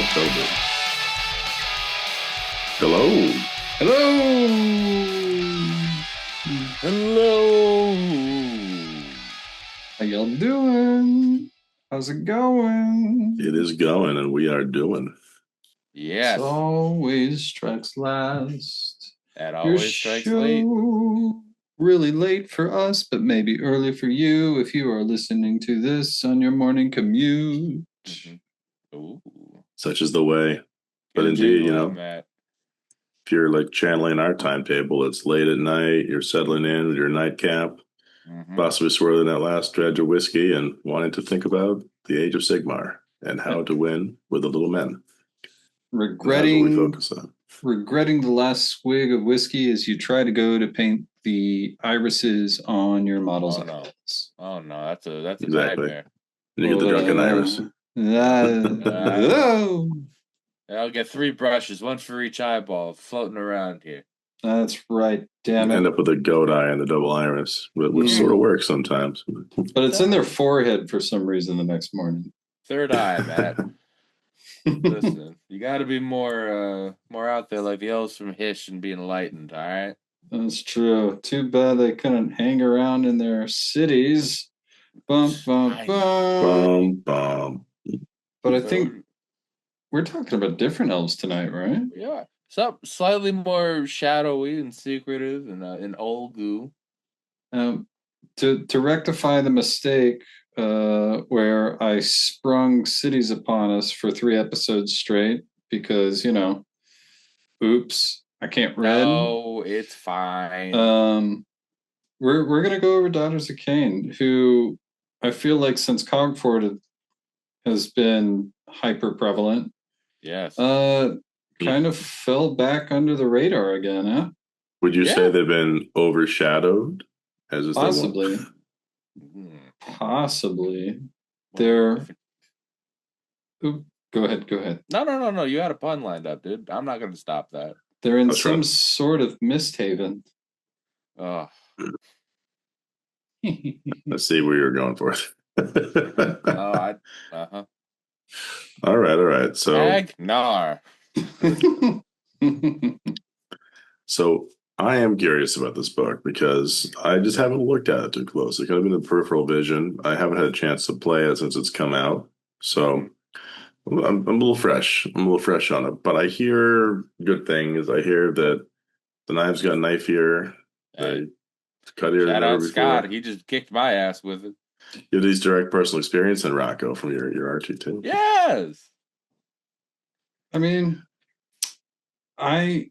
October. Hello. How y'all doing? How's it going? It is going, and we are doing. Yes. It always strikes last. That always strikes late. Really late for us, but maybe early for you if you are listening to this on your morning commute. Mm-hmm. Ooh. Such is the way. But indeed, if you're like channeling our timetable, it's late at night, you're settling in with your nightcap, possibly swirling that last dredge of whiskey and wanting to think about the Age of Sigmar and how to win with the little men. Regretting that's what we focus on. Regretting the last swig of whiskey as you try to go to paint the irises on your model's eyes. Oh no, that's a Exactly. nightmare. You get the drunken iris. I'll get 3 brushes, one for each eyeball, floating around here. That's right, damn it. End up with a goat eye and the double iris, which sort of works sometimes. But it's in their forehead for some reason the next morning. Third eye, Matt. Listen, you got to be more out there like the elves from Hish and be enlightened, all right? That's true. Too bad they couldn't hang around in their cities. Bum, bum, bum. Bum, bum. But I think we're talking about different elves tonight, right? Yeah. Some slightly more shadowy and secretive and old goo. To rectify the mistake where I sprung cities upon us for 3 episodes straight because, oops, I can't read. No, it's fine. We're gonna go over Daughters of Khaine, who I feel like since Cogford has been hyper prevalent. Yes. Kind of fell back under the radar again, huh? Would you say they've been overshadowed? Possibly. Possibly. They're... Oop, go ahead. No. You had a pun lined up, dude. I'm not going to stop that. They're in some sort of mist haven. Oh. Let's see where you're going for it. All right. So Agnar. So I am curious about this book because I just haven't looked at it too close. It could have been a peripheral vision. I haven't had a chance to play it since it's come out. So I'm a little fresh. I'm a little fresh on it. But I hear good things. I hear that the knives got knifier. They cut ear Shout than ever out before. Scott. He just kicked my ass with it. You have these direct personal experience in Rocco from your Archie too. Yes. I mean, I'm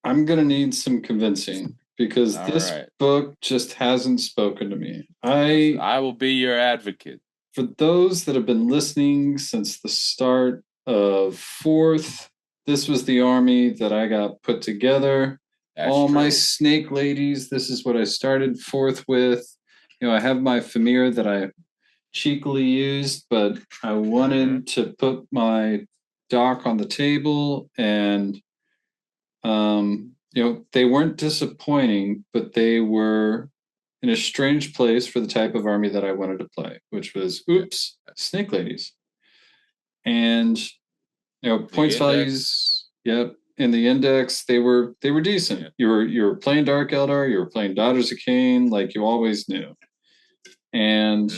going to need some convincing because this book just hasn't spoken to me. I will be your advocate. For those that have been listening since the start of 4th, this was the army that I got put together. All my snake ladies, this is what I started 4th with. I have my Famir that I cheekily used, but I wanted to put my dock on the table and they weren't disappointing, but they were in a strange place for the type of army that I wanted to play, which was snake ladies. And points values, in the index they were decent. Yeah. You were playing Dark Eldar, you were playing Daughters of Khaine, like you always knew. And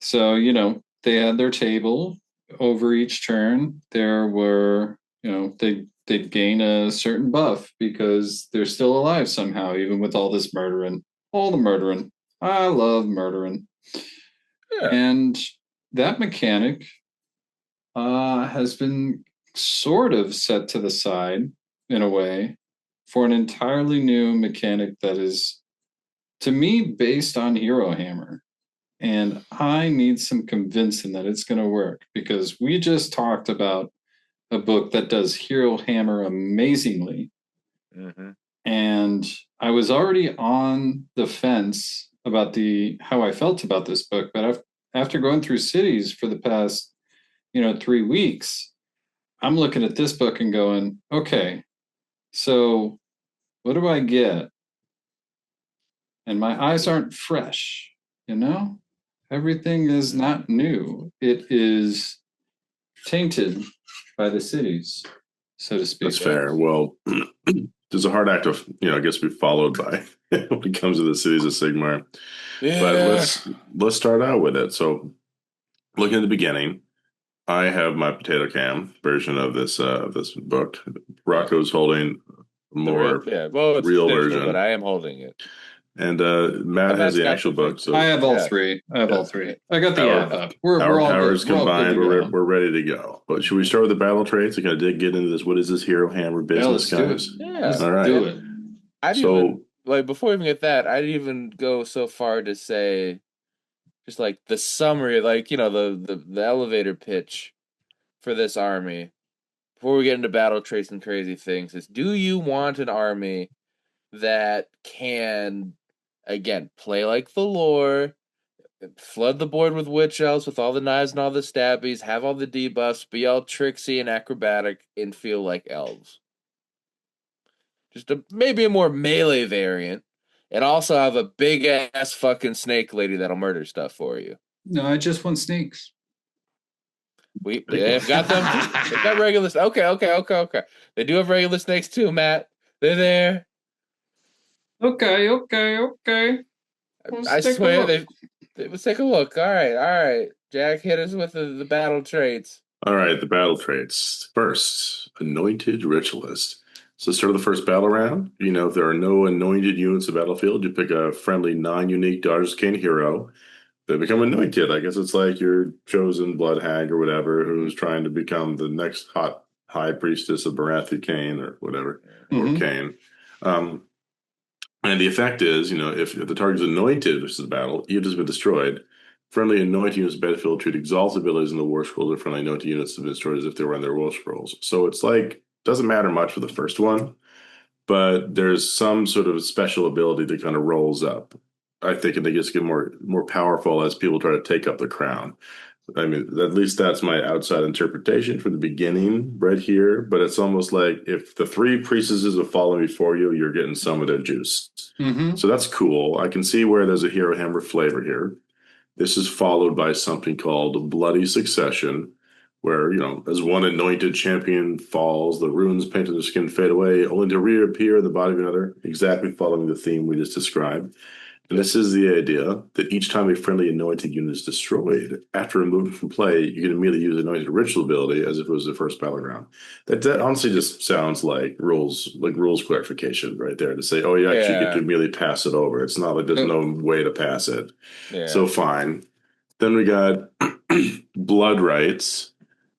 so, they had their table over each turn. There were, they'd gain a certain buff because they're still alive somehow, even with all this murdering. All the murdering. I love murdering. Yeah. And that mechanic has been sort of set to the side, in a way, for an entirely new mechanic that is, to me, based on Hero Hammer. And I need some convincing that it's going to work because we just talked about a book that does Hero Hammer amazingly. Mm-hmm. And I was already on the fence about how I felt about this book, but after going through cities for the past, 3 weeks, I'm looking at this book and going, okay, so what do I get? And my eyes aren't fresh, Everything is not new. It is tainted by the cities, so to speak. That's fair. Well, there's a hard act of, I guess be followed by when it comes to the cities of Sigmar. But Yeah. let's start out with it. So, looking at the beginning, I have my potato cam version of this book. Rocco's holding a more Well, it's real digital, version, but I am holding it. and Matt has Matt's the got actual the book. big- So I have all Yeah. three. I have Yeah. all three. I got the Our- app up. We're our all powers good. We're all combined, good to go. we're ready to go. But should we start with the battle traits? Kind of get into this. What is this hero hammer business, let's do guys? it. Yeah. Let's All right. do it. I'd So- even like before we even get that, I'd even go so far to say just like the summary, like the elevator pitch for this army before we get into battle traits and crazy things is: do you want an army that can again play like the lore, flood the board with witch elves with all the knives and all the stabbies, have all the debuffs, be all tricksy and acrobatic, and feel like elves? Just maybe a more melee variant, and also have a big ass fucking snake lady that'll murder stuff for you. No, I just want snakes. They've got them too. They've got regular. Okay. They do have regular snakes too, Matt. They're there. Okay. I swear let's take a look. All right. Jack, hit us with the battle traits. All right, the battle traits. First, anointed ritualist. So start of the first battle round. If there are no anointed units in the battlefield, you pick a friendly non-unique Daughters of Khaine hero. They become anointed. I guess it's like your chosen blood hag or whatever who's trying to become the next hot high priestess of Barathi Khaine or whatever, or Khaine. And the effect is, if the target is anointed versus the battle, unit has been destroyed. Friendly anointed units battlefield treat exalted abilities in the Warscrolls of friendly anointed units have been destroyed as if they were on their Warscrolls. So it's like, doesn't matter much for the first one, but there's some sort of special ability that kind of rolls up. I think, and they just get more powerful as people try to take up the crown. I mean, at least that's my outside interpretation from the beginning right here. But it's almost like if the three priestesses have fallen before you, you're getting some of their juice. So that's cool. I can see where there's a hero hammer flavor here. This is followed by something called Bloody Succession, where, as one anointed champion falls, the runes painted on the skin fade away, only to reappear in the body of another, exactly following the theme we just described. And this is the idea that each time a friendly anointed unit is destroyed, after removing from play, you can immediately use anointed ritual ability as if it was the first battleground. That honestly just sounds like rules clarification right there to say, oh, you actually get to immediately pass it over. It's not like there's no way to pass it. Yeah. So fine. Then we got blood rites,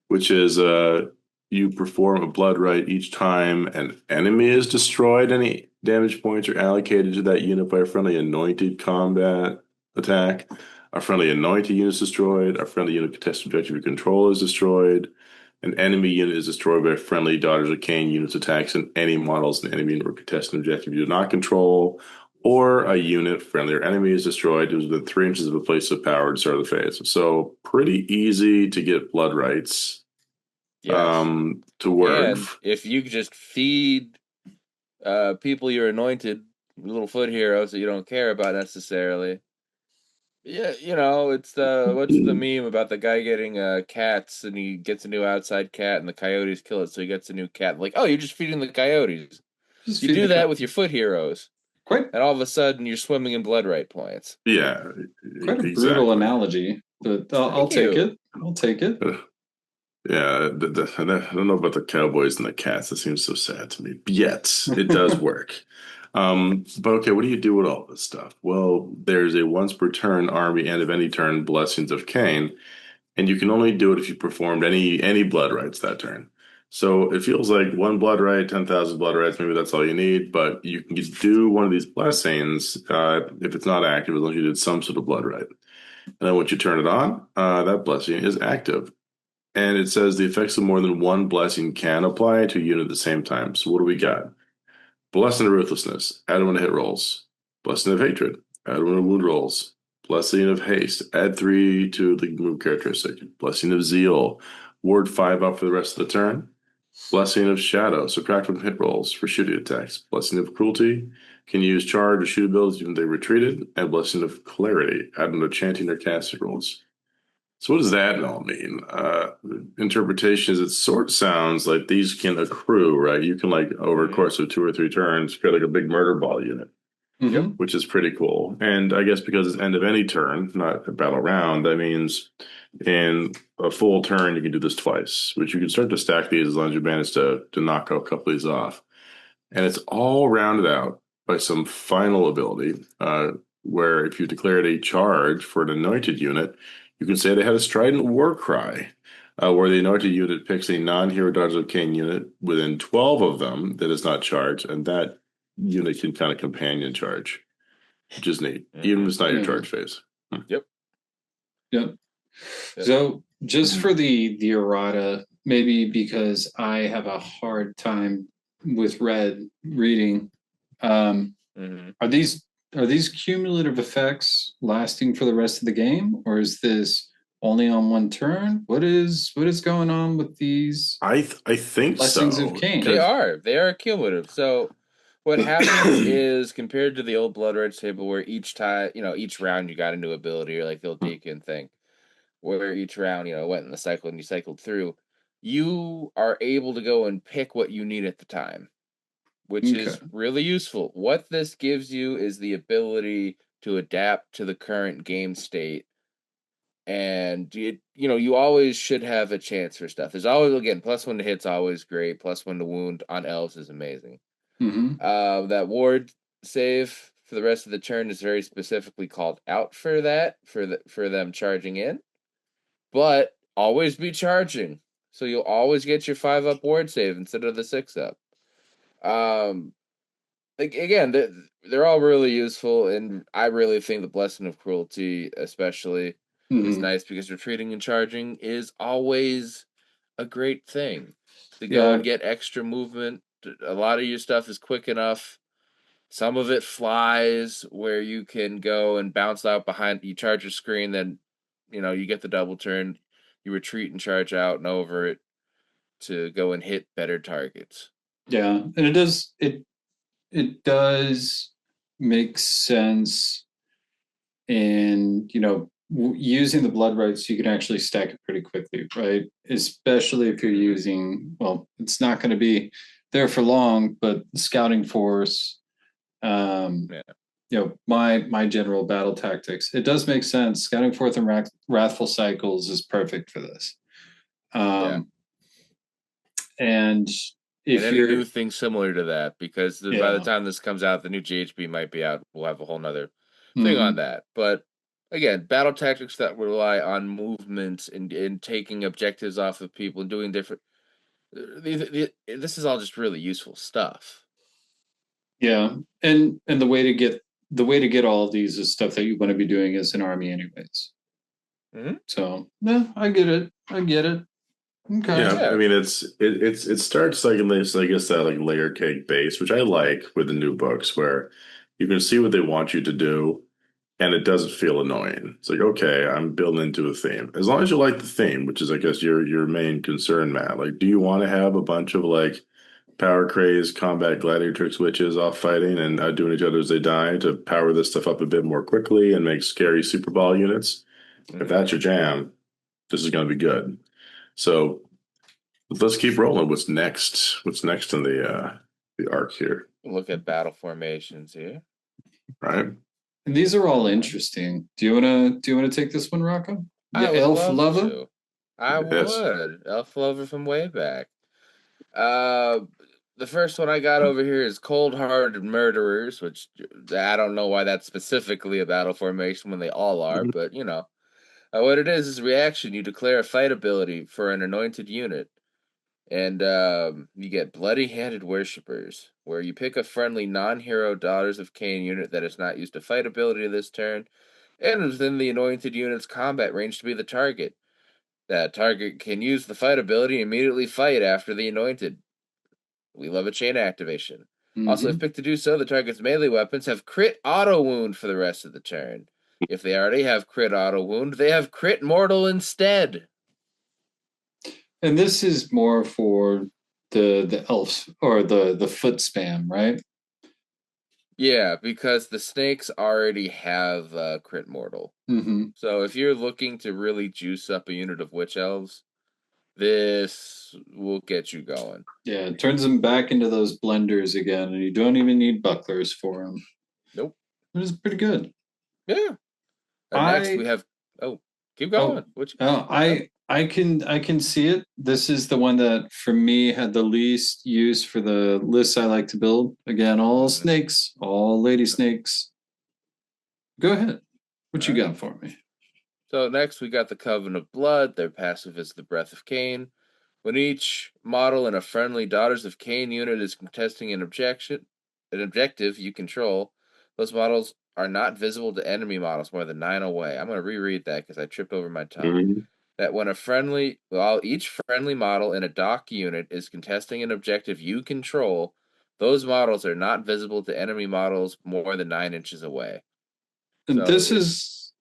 which is you perform a blood rite each time an enemy is destroyed. Any damage points are allocated to that unit by a friendly anointed combat attack. A friendly anointed unit is destroyed. A friendly unit contested objective you control is destroyed. An enemy unit is destroyed by a friendly Daughters of Khaine unit's attacks, and any models an enemy unit or contested objective you do not control, or a unit, friendly or enemy, is destroyed within 3 inches of a place of power to start the phase. So pretty easy to get blood rights to work. And if you just feed people you're anointed little foot heroes that you don't care about necessarily. Yeah, it's what's the meme about the guy getting cats and he gets a new outside cat and the coyotes kill it, so he gets a new cat. Like, oh, you're just feeding the coyotes. You do that with your foot heroes. And all of a sudden you're swimming in blood right points. Yeah. Quite a brutal analogy, but I'll take it. I'll take it. Yeah, I don't know about the cowboys and the cats. That seems so sad to me. Yet it does work. But okay, what do you do with all this stuff? Well, there's a once per turn army end of any turn Blessings of Khaine, and you can only do it if you performed any blood rites that turn. So it feels like one blood rite, 10,000 blood rites, maybe that's all you need, but you can do one of these blessings if it's not active, as long as you did some sort of blood rite. And then once you turn it on, that blessing is active. And it says the effects of more than one blessing can apply to a unit at the same time. So what do we got? Blessing of Ruthlessness, add 1 to hit rolls. Blessing of Hatred, add 1 to wound rolls. Blessing of Haste, add 3 to the move characteristic. Blessing of Zeal, ward 5 up for the rest of the turn. Blessing of Shadow, subtract 1 hit rolls for shooting attacks. Blessing of Cruelty, can use charge or shoot abilities even if they retreated. And Blessing of Clarity, add 1 to chanting or casting rolls. So what does that all mean? Interpretation is it sort of sounds like these can accrue, right? You can like over a course of 2 or 3 turns create like a big murder ball unit, Yep. which is pretty cool. And I guess because it's end of any turn, not a battle round, that means in a full turn you can do this twice, which you can start to stack these as long as you manage to knock a couple of these off. And it's all rounded out by some final ability, where if you declared a charge for an anointed unit, you can say they had a strident war cry, where the anointed unit picks a non-hero Daughters of Khaine unit within 12 of them that is not charged, and that unit can kind of companion charge, which is neat, even if it's not your Yeah. charge phase. Yep. Yep. So just for the errata, maybe because I have a hard time with reading, are these cumulative effects lasting for the rest of the game, or is this only on one turn? What is going on with these I think blessings of so. Cain? They are cumulative. So what happens is compared to the old Blood Red table where each time, each round you got a new ability or like the old Deacon thing, where each round, went in the cycle and you cycled through, you are able to go and pick what you need at the time, which is really useful. What this gives you is the ability to adapt to the current game state. And you always should have a chance for stuff. There's always, again, +1 to hit's always great. +1 to wound on elves is amazing. That ward save for the rest of the turn is very specifically called out for that, for them charging in. But always be charging, so you'll always get your 5-up ward save instead of the 6-up. Like again, they're all really useful, and I really think the Blessing of Cruelty, especially, is nice because retreating and charging is always a great thing to go and get extra movement. A lot of your stuff is quick enough. Some of it flies where you can go and bounce out behind. You charge your screen, then you get the double turn. You retreat and charge out and over it to go and hit better targets. Yeah, and it does make sense in using the blood rights. You can actually stack it pretty quickly, right? Especially if you're using, well, it's not going to be there for long, but scouting force, my general battle tactics, it does make sense. Scouting forth and wrathful cycles is perfect for this. And if any you're new thing similar to that, because by the time this comes out, the new GHB might be out. We'll have a whole nother thing on that. But again, battle tactics that rely on movements and taking objectives off of people and doing different. This is all just really useful stuff. Yeah, and the way to get all of these is stuff that you want to be doing as an army, anyways. So I get it. Okay. Yeah, I mean it starts like in this, I guess, that like layer cake base, which I like with the new books, where you can see what they want you to do, and it doesn't feel annoying. It's like, okay, I'm building into a theme. As long as you like the theme, which is I guess your main concern, Matt. Like, do you want to have a bunch of like power crazed combat gladiatrix witches off fighting and outdoing each other as they die to power this stuff up a bit more quickly and make scary super ball units? If that's your jam, this is going to be good. So let's keep rolling. What's next? What's next in the arc here? Look at battle formations here. Right. And these are all interesting. Do you wanna take this one, Rocco? Yeah, Elf Lover? I would. Elf Lover from way back. The first one I got over here is Cold-Hearted Murderers, which I don't know why that's specifically a battle formation when they all are, but what it is reaction. You declare a fight ability for an anointed unit, and you get Bloody-Handed Worshippers, where you pick a friendly non-hero Daughters of Khaine unit that has not used a fight ability this turn, and within the anointed unit's combat range to be the target. That target can use the fight ability and immediately fight after the anointed. We love a chain activation. Also, if picked to do so, the target's melee weapons have crit auto wound for the rest of the turn. If they already have crit auto wound, they have crit mortal instead. And this is more for the elves or the foot spam, right? Yeah, because the snakes already have crit mortal. Mm-hmm. So if you're looking to really juice up a unit of witch elves, this will get you going. Yeah, it turns them back into those blenders again, and you don't even need bucklers for them. Nope. It is pretty good. Yeah. And next we I have. Oh, keep oh going. Which? I can see it. This is the one that for me had the least use for the lists I like to build. Again, all Mhm. snakes, all lady snakes. Go ahead. What you All right. got for me? So next we got the Coven of Blood. Their passive is the Breath of Khaine. When each model in a friendly Daughters of Khaine unit is contesting an objective you control, those models are not visible to enemy models more than 9 away. I'm going to reread that because I tripped over my tongue. Mhm. That when each friendly model in a dock unit is contesting an objective you control, those models are not visible to enemy models more than 9 inches away. And So this is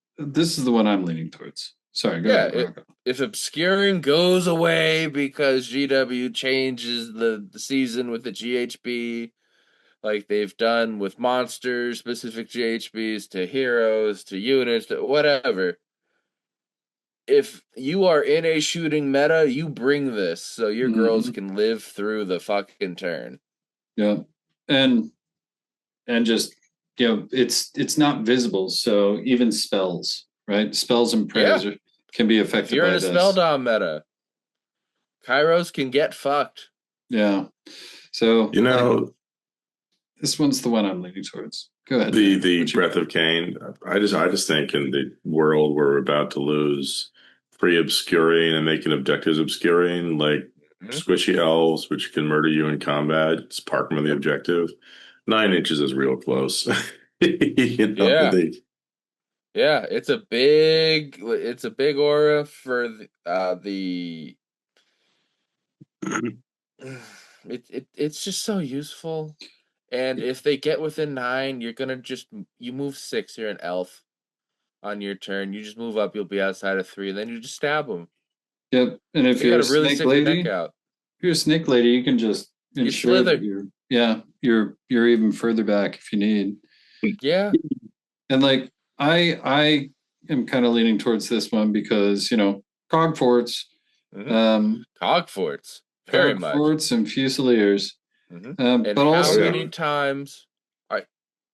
the one I'm leaning towards. Sorry, go yeah, ahead, Rocco. if obscuring goes away because GW changes the season with the GHB, like they've done with monsters, specific GHBs to heroes, to units, to whatever. If you are in a shooting meta, you bring this so your girls Mhm. can live through the fucking turn. Yeah, and just it's not visible, so even spells, right? Spells and Yeah, prayers can be if affected you're in by a spell this. dom meta, Kairos can get fucked. Yeah, so You know, this one's the one I'm leaning towards. Go ahead, Dan. the What you Breath got? of Cain. I just think in the world we're about to lose free obscuring and making objectives obscuring, like Mhm. squishy elves, which can murder you in combat. It's park them on the Yep. objective. 9 inches is real close. You know, Yeah. they Yeah, it's a big aura for the it's just so useful. And if they get within 9, you're gonna you move 6. You're an elf on your turn. You just move up. You'll be outside of 3, and then you just stab them. Yep. And if They you're a gotta really snake stick their neck lady, out. you can just You ensure that slither. you're even further back if you need. Yeah. And like I am kind of leaning towards this one because cog forts, hmm um, Cog forts, very cog much. forts and fusiliers, hmm And but how oh yeah. many also times? I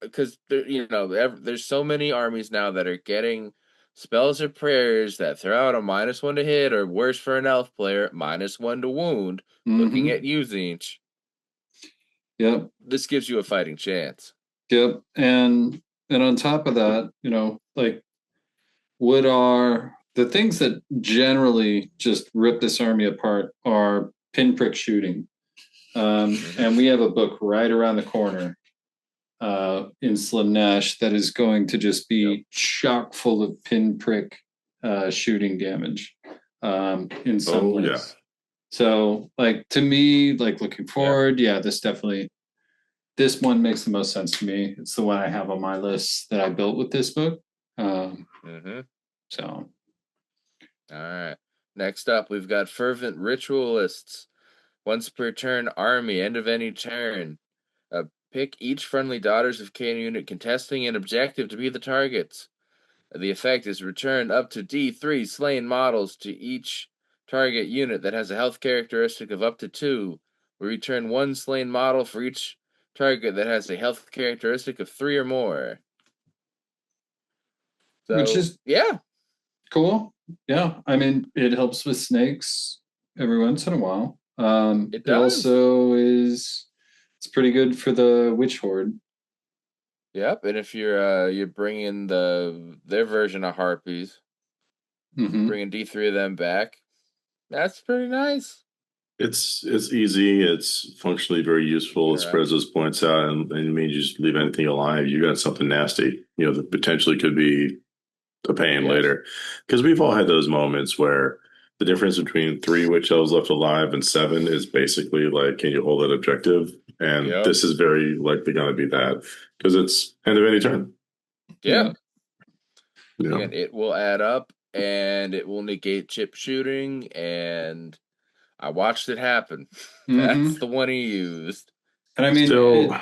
because there's so many armies now that are getting spells or prayers that throw out a -1 to hit, or worse for an elf player, -1 to wound. Looking hmm at you, Zinch. yep, This gives you a fighting chance. yep, and on top of that, like what are the things that generally just rip this army apart are pinprick shooting. hmm And we have a book right around the corner in Slim Nash that is going to just Yep. be chock full of pinprick shooting damage in some Oh yeah. lists. So, like to me, like looking Yeah. forward, yeah, this one makes the most sense to me. It's the one I have on my list that I built with this book. Um, hmm so, All right. Next up, we've got Fervent Ritualists. Once per turn, army, end of any turn. Uh, Pick each friendly Daughters of Khaine unit contesting an objective to be the targets. The effect is return up to D3 slain models to each target unit that has a health characteristic of up to 2. We return 1 slain model for each target that has a health characteristic of 3 or more. which So, is yeah. cool. Yeah, I mean, it helps with snakes every once in a while. It It does. also it's pretty good for the witch horde. Yep, and if you're bringing their version of harpies, Hmm bringing D3 of them back, that's pretty nice. It's easy. It's functionally very useful. All It right. spreads those points out, and it means you just leave anything alive. You got something nasty, that potentially could be a pain Yes. later. Because we've all had those moments where the difference between 3 witch elves left alive and 7 is basically like, can you hold that objective? And Yep. this is very likely going to be that because it's end of any turn. Yeah. You know, Again, it will add up and it will negate chip shooting, and I watched it happen. That's hmm the one he used. And I mean, still,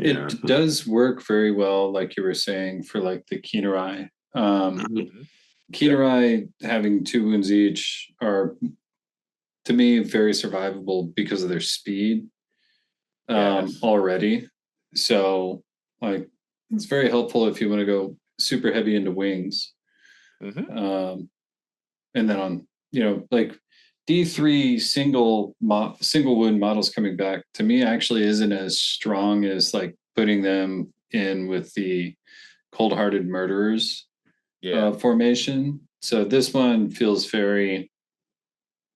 Yeah. It does work very well, like you were saying, for like the Kinerai. Mhm. Kinerai having 2 wounds each are, to me, very survivable because of their speed Yes. already. So, like, it's very helpful if you want to go super heavy into wings. Hmm. Um, and then on, like D3 single wound models coming back to me actually isn't as strong as like putting them in with the cold-hearted murderers Yeah. formation. So this one feels very,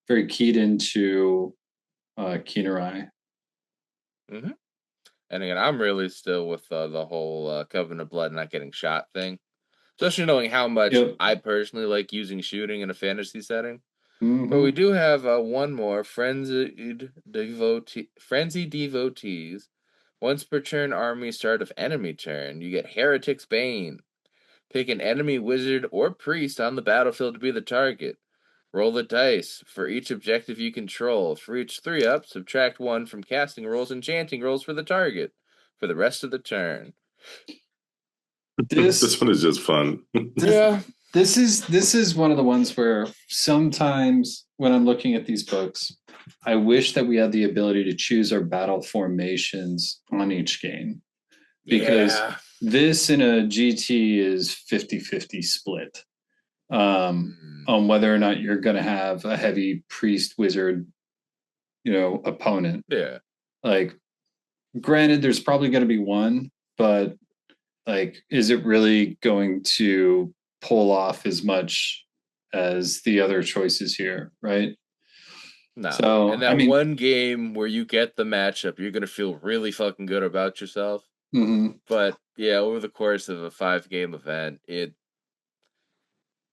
very keyed into Kinerai. Hmm. And again, I'm really still with the whole Covenant of Blood not getting shot thing, especially knowing how much Yep. I personally like using shooting in a fantasy setting. But we Mm-hmm. do have one more frenzied devotees. Once per turn, army start of enemy turn, you get Heretic's Bane. Pick an enemy wizard or priest on the battlefield to be the target. Roll the dice. For each objective you control, for each 3-up, subtract 1 from casting rolls and chanting rolls for the target for the rest of the turn. This This one is just fun. this Yeah. this is one of the ones where sometimes when I'm looking at these books, I wish that we had the ability to choose our battle formations on each game, because Yeah. this in a GT is 50-50 split Mm. on whether or not you're going to have a heavy priest wizard, opponent. Yeah. Like, granted, there's probably going to be one, but like, is it really going to pull off as much as the other choices here, right? No. So, And I that mean, one game where you get the matchup, you're going to feel really fucking good about yourself. mhm. But yeah, over the course of a 5-game event,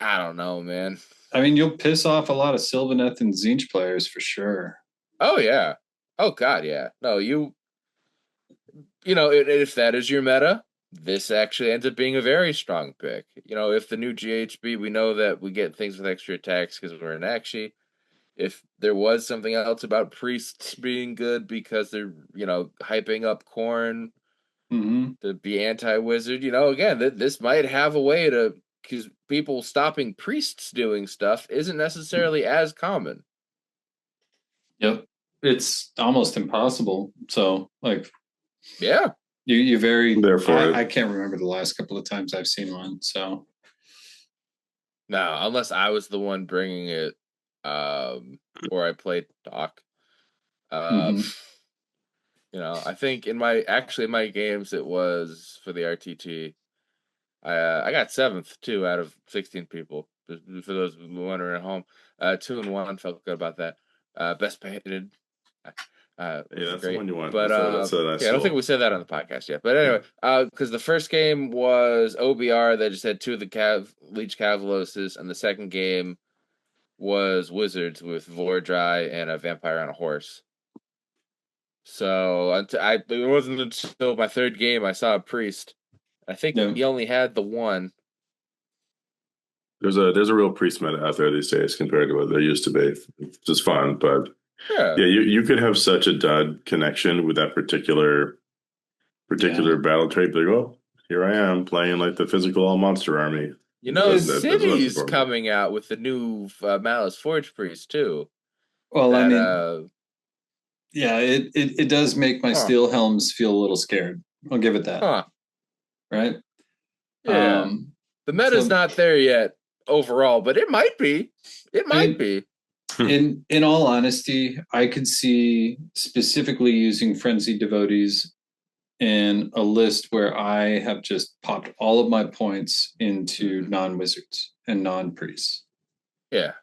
I don't know, man. I mean, you'll piss off a lot of Sylvaneth and Zinch players for sure. Oh yeah. Oh god, yeah. No, if that is your meta, this actually ends up being a very strong pick. If the new GHB, we know that we get things with extra attacks because we're an Akshi. If there was something else about priests being good because they're, hyping up Corn Mm-hmm. to be anti-wizard, again, this might have a way to, because people stopping priests doing stuff isn't necessarily as common. Yep. It's almost impossible. So, like, Yeah. you very, There for I it. can't remember the last couple of times I've seen one. So, No, unless I was the one bringing it, or I played Doc. Um, mhm. I think in my games it was for the RTT. I got 7th too out of 16 people. For those wondering at home, 2-1, felt good about that. Best painted, Yeah, which is that's the great. one you want. But That's a nice yeah, I don't think score. we said that on the podcast yet. But Yeah. anyway, because the first game was OBR that just had 2 of the Leech Cavaloses, and the second game was Wizards with Vordry and a Vampire on a Horse. So it wasn't until my third game I saw a Priest. I think Yeah. he only had the one. There's a real priest meta out there these days compared to what there used to be. It's just fun, but Yeah. yeah, you could have such a dud connection with that Yeah. particular battle trait. Like, oh, here I am playing like the physical all monster army. That's what I City's perform. coming out with the new Malice Forge Priest too. Well, I That mean, yeah, it does make my huh, steel helms feel a little scared. I'll give it that. huh, Right. yeah. The meta's So not there yet overall, but it might be. It I might mean, be. in all honesty, I could see specifically using frenzied devotees in a list where I have just popped all of my points into Hmm. non-wizards and non-priests, Yeah,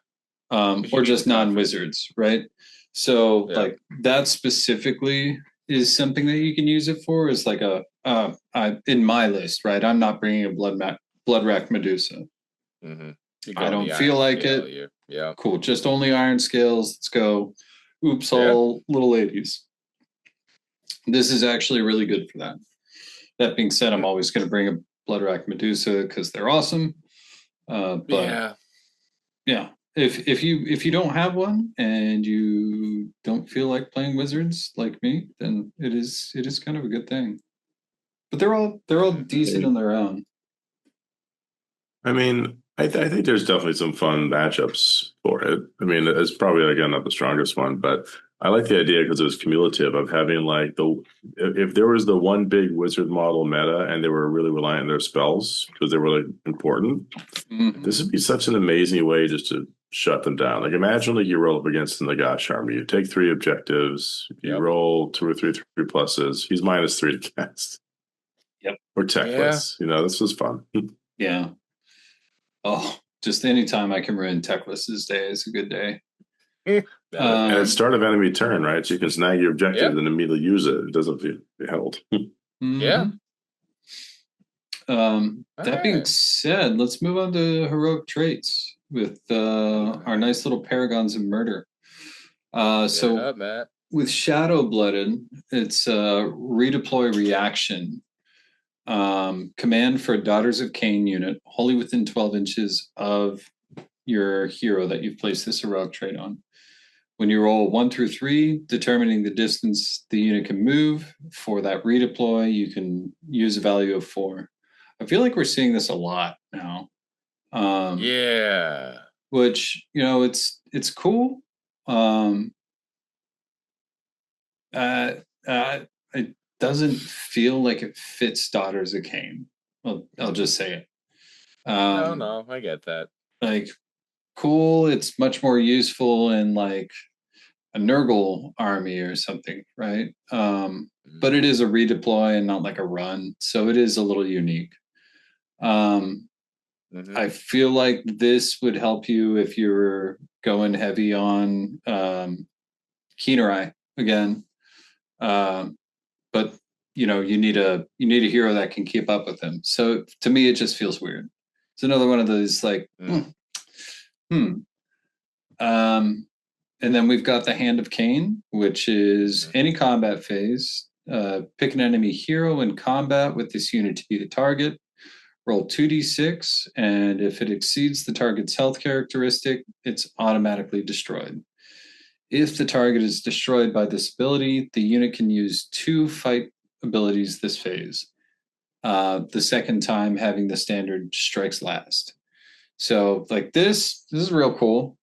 because you or need the just comfort. non-wizards, right? So Yeah. like that specifically is something that you can use it for. Is like in my list, right? I'm not bringing a blood rack Medusa. Mm-hmm. You're I going don't the feel iron like scale. it. Yeah. Cool, just only iron scales. Let's go. Oops, Yeah. all little ladies. This is actually really good for that. That being said, I'm Hmm. always going to bring a Bloodrack Medusa because they're awesome. But Yeah. yeah, if you don't have one and you don't feel like playing wizards like me, then it is kind of a good thing. but they're all decent in their own. I mean, I think there's definitely some fun matchups for it. I mean, it's probably again not the strongest one, but I like the idea because it was cumulative of having like if there was the one big wizard model meta and they were really reliant on their spells because they were like important, this would be such an amazing way just to shut them down. Like imagine like you roll up against the Nagash army, you take 3 objectives, you roll 2 or 3 pluses. He's -3 to cast. Yep. Or techless. This was fun. Yeah. Oh, just anytime I can ruin Techless's day is a good day. And it's start of enemy turn, right? So you can snag your objective and immediately use it. It doesn't feel held. Yeah. That being said, let's move on to heroic traits with our nice little paragons of murder. With Shadow Blooded, it's redeploy reaction. Command for Daughters of Khaine unit, wholly within 12 inches of your hero that you've placed this heroic trait on. When you roll 1 through 3, determining the distance the unit can move for that redeploy, you can use a value of 4. I feel like we're seeing this a lot now. Which, it's cool. It doesn't feel like it fits Daughters of Khaine. Well, I'll just say it. No, I get that. Like, cool. It's much more useful in like a Nurgle army or something, right? But it is a redeploy and not like a run, so it is a little unique. I feel like this would help you if you're going heavy on Keenerai again. But you need a hero that can keep up with him. So to me, it just feels weird. It's another one of those like, and then we've got the Hand of Khaine, which is any combat phase. Pick an enemy hero in combat with this unit to be the target. Roll 2d6, and if it exceeds the target's health characteristic, it's automatically destroyed. If the target is destroyed by this ability, the unit can use 2 fight abilities this phase. The second time having the standard strikes last. So like this is real cool.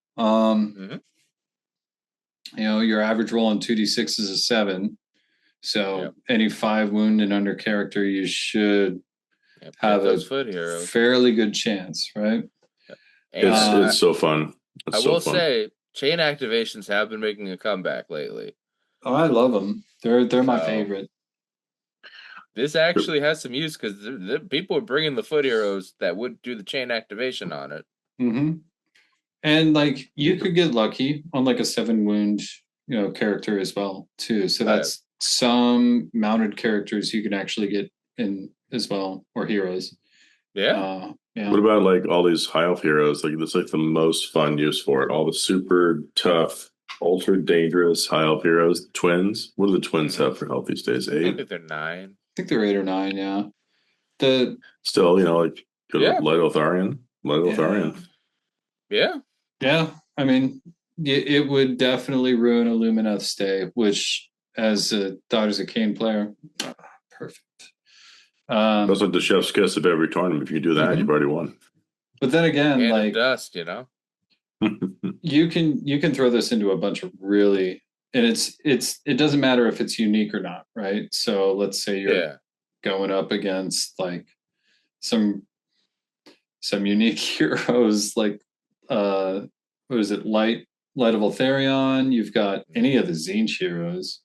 Your average roll on 2d6 is a 7. So any 5 wound and under character, you should have a fairly good chance, right? It's so fun. I will say, chain activations have been making a comeback lately. Oh, I love them. They're my favorite. This actually has some use because people are bringing the foot heroes that would do the chain activation on it. And like you could get lucky on like a 7 wound, character as well too. So that's some mounted characters you can actually get in as well, or heroes. Yeah. What about like all these high elf heroes? Like that's like the most fun use for it. All the super tough, ultra dangerous high elf heroes. Twins. What do the twins have for health these days? 8? I think they're 9. I think they're 8 or 9. Yeah. Still, like good Light Eltharion. Yeah. Yeah. I mean, it would definitely ruin a Lumineth's day, which as a Daughters of Khaine player, perfect. That's like the chef's kiss of every tournament. If you do that, you've already won. But then again, and like dust, you can throw this into a bunch of really, and it doesn't matter if it's unique or not, right? So let's say you're going up against like some unique heroes, like what is it, Light of Eltharion. You've got any of the Tzeentch heroes.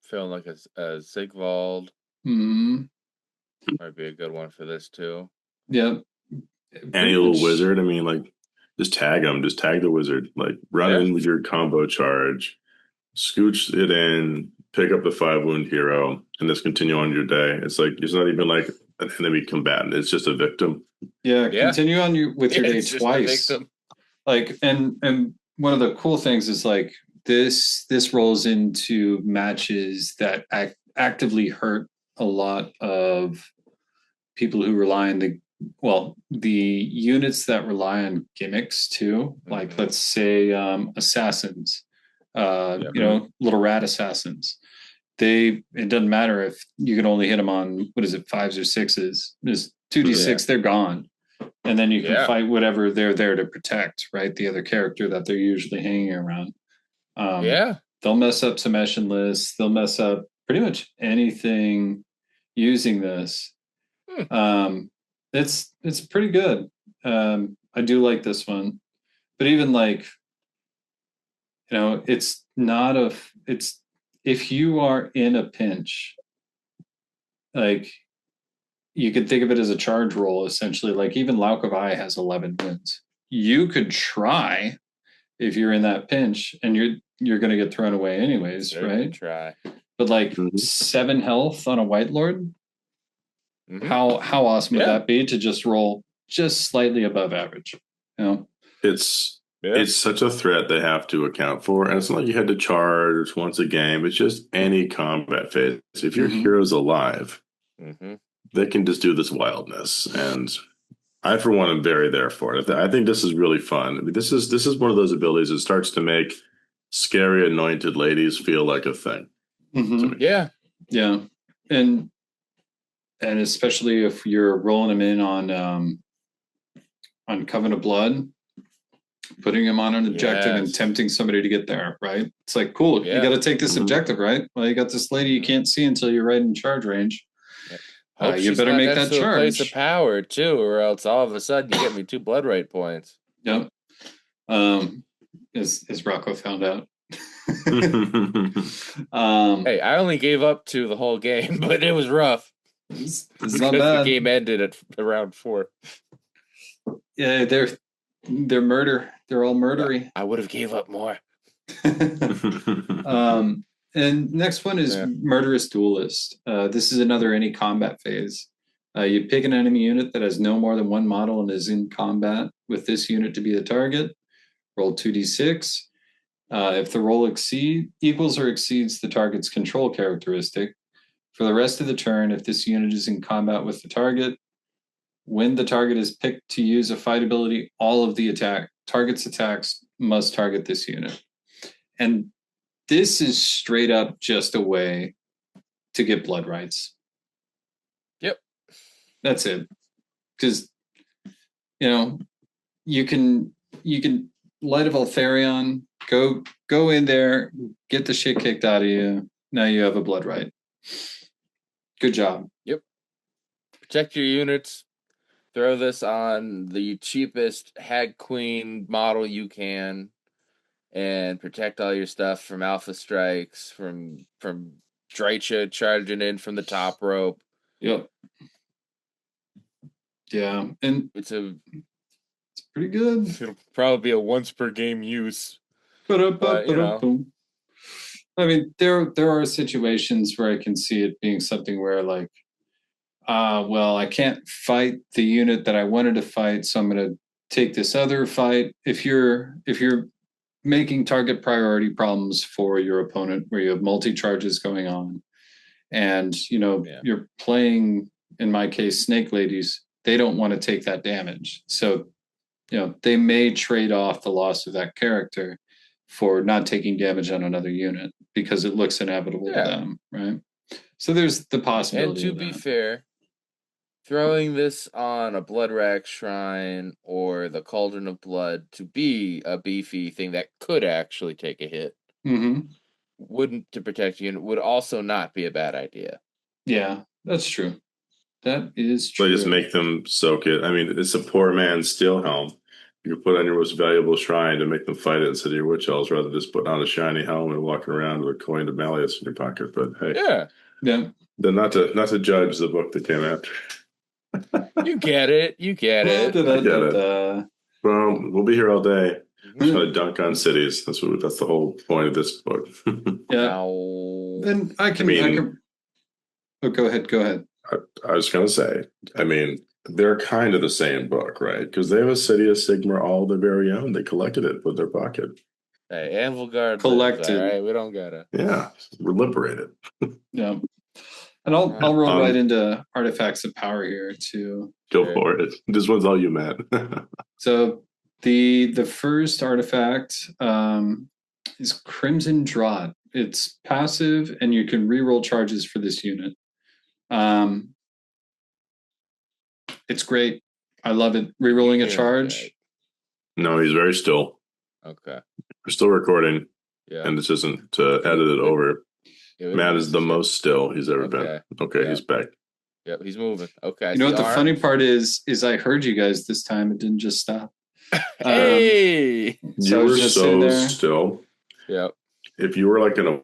Feeling like a Sigvald. Might be a good one for this too. Yep. Any little wizard. I mean, like, just tag them. Just tag the wizard. Like, run in with your combo charge, scooch it in, pick up the 5 wound hero, and just continue on your day. It's like it's not even like an enemy combatant. It's just a victim. Yeah. Continue on with your day twice. Like, and one of the cool things is like this rolls into matches that actively hurt a lot of people who rely on the units that rely on gimmicks too. Like let's say assassins, little rat assassins. it doesn't matter if you can only hit them on, what is it, 5s or 6s. There's 2d6, they're gone. And then you can fight whatever they're there to protect, right? The other character that they're usually hanging around. They'll mess up some Eshin lists. They'll mess up pretty much anything using this. It's pretty good. I do like this one. But even like, it's not it's if you are in a pinch, like you could think of it as a charge roll, essentially. Like even Lauk of Ai has 11 wins. You could try if you're in that pinch, and you're going to get thrown away anyways, right? Try. But like 7 health on a White Lord, how awesome would that be to just roll just slightly above average? It's such a threat they have to account for, and it's not like you had to charge once a game. It's just any combat phase. If your hero's alive, they can just do this wildness, and I, for one, am very there for it. I think this is really fun. I mean, this is one of those abilities that starts to make scary anointed ladies feel like a thing. Yeah, and especially if you're rolling them in on Coven of Blood, putting them on an objective and tempting somebody to get there, right? It's like, cool, you got to take this objective, right? Well, you got this lady you can't see until you're right in charge range. You better make that charge. A place of power too, or else all of a sudden you get me 2 blood right points. Yep. As Rocco found out. Hey, I only gave up 2 the whole game, but it was rough. It's not bad. The game ended at round 4. Yeah, they're murder. They're all murdery. I would have gave up more. And next one is Murderous Duelist. This is another any combat phase. You pick an enemy unit that has no more than 1 model and is in combat with this unit to be the target. Roll 2d6. If the roll equals or exceeds the target's control characteristic, for the rest of the turn, if this unit is in combat with the target, when the target is picked to use a fight ability, all of the target's attacks must target this unit. And this is straight up just a way to get blood rights. Yep. That's it. Because, you can Light of Altharion, go in there, get the shit kicked out of you. Now you have a blood right. Good job. Yep. Protect your units. Throw this on the cheapest Hag Queen model you can. And protect all your stuff from alpha strikes, from Drycha charging in from the top rope. Yep. Yeah, and it's pretty good. It'll probably be a once per game use. But I mean, there are situations where I can see it being something where like, well, I can't fight the unit that I wanted to fight, so I'm going to take this other fight. If you're making target priority problems for your opponent where you have multi-charges going on and you're playing, in my case, snake ladies, they don't want to take that damage, so they may trade off the loss of that character for not taking damage on another unit because it looks inevitable to them, right? So there's the possibility. And to be fair, throwing this on a Blood Rack Shrine or the Cauldron of Blood to be a beefy thing that could actually take a hit, wouldn't to protect you, would also not be a bad idea. Yeah, that's true. That is true. But just make them soak it. I mean, it's a poor man's steel helm. You can put on your most valuable shrine to make them fight it instead of your witch elves, rather than just putting on a shiny helm and walking around with a coin of Malleus in your pocket. But hey, yeah. Then not to judge the book that came after. You get it. I get it. Well, we'll be here all day. Just trying to dunk on cities. That's the whole point of this book. Yeah. Then I can. Oh, go ahead. I was going to say, I mean, they're kind of the same book, right? Because they have a City of Sigmar all their very own. They collected it with their pocket. Hey, Anvil Guard collected. All right, we don't got it. Yeah, we're liberated. Yeah. And I'll roll right into Artifacts of Power here too. Go for it. This one's all you, Matt. So the first artifact is Crimson Draught. It's passive, and you can reroll charges for this unit. It's great. I love it. Rerolling a charge. No, he's very still. Okay. We're still recording, Yeah. and this isn't edit it over. Matt is the most still he's ever been. Okay, he's back. Yep, he's moving. Okay. You know what the funny part is I heard you guys this time. It didn't just stop. Hey! You were so still. Yep. If you were like in a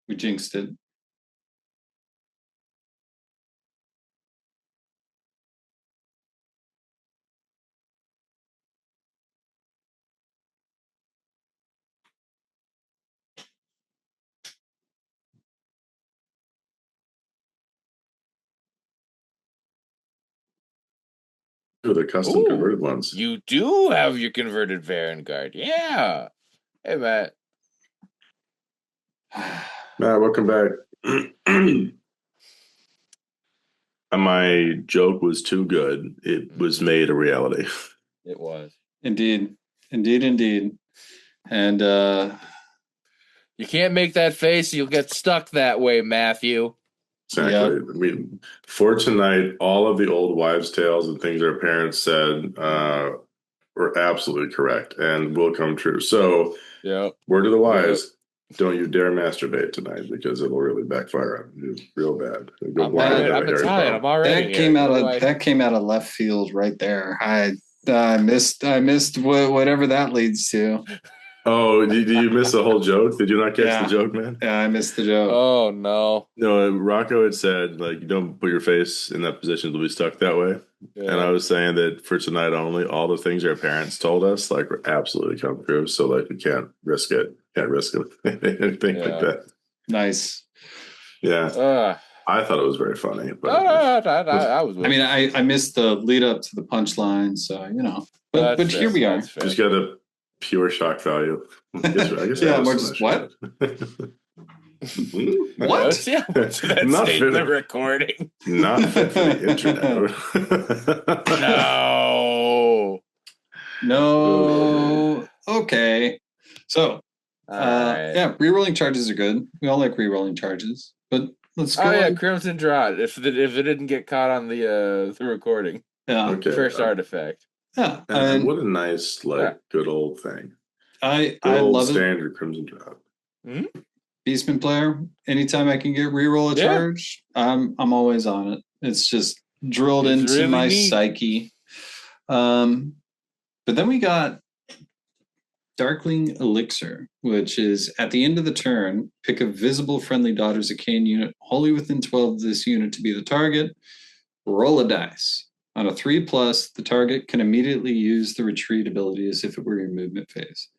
We jinxed it. the custom converted ones. You do have your converted Vanguard. Yeah. Hey, Matt. Matt, welcome back. My joke was too good. It was made a reality. It was. Indeed. And you can't make that face. You'll get stuck that way, Matthew. Exactly. Yep. I mean, for tonight, all of the old wives' tales and things our parents said were absolutely correct and will come true. So, word to the wise, don't you dare masturbate tonight because it'll really backfire on you real bad. I'm Italian. I'm already that came out of left field right there. I missed whatever that leads to. Oh, did you miss the whole joke? Did you not catch the joke, man? Yeah, I missed the joke. Oh, no. No, Rocco had said, like, you don't put your face in that position to be stuck that way. Yeah. And I was saying that for tonight only, all the things our parents told us, like, were absolutely come true. So, like, we can't risk it. Anything like that. Nice. Yeah. I thought it was very funny. But I was. I mean, I missed the lead up to the punchline, so, you know. But here we are. Just got a pure shock value. I guess yeah, we're just what? What? Yeah, not fit the recording. Not fit for the internet. No. Okay. So, rerolling charges are good. We all like rerolling charges, but let's go. Oh yeah, Crimson Draught. If it didn't get caught on the recording, first artifact. Yeah, and what a nice good old thing. I love standard Crimson Draught. Mm-hmm. Beastman player. Anytime I can get reroll a charge, I'm always on it. It's just drilled into really my psyche. But then we got Darkling Elixir, which is at the end of the turn, pick a visible friendly Daughters of Khaine unit wholly within 12 of this unit to be the target. Roll a dice. On a 3+, the target can immediately use the retreat ability as if it were your movement phase.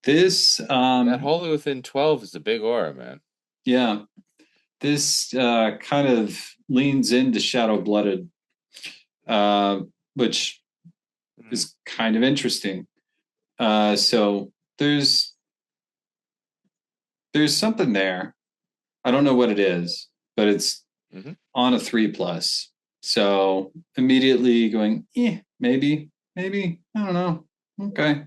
This that wholly within 12 is a big aura, man. Yeah. This kind of leans into Shadow Blooded, which is kind of interesting. So there's something there. I don't know what it is, but it's on a 3+. So immediately going, maybe, I don't know. Okay.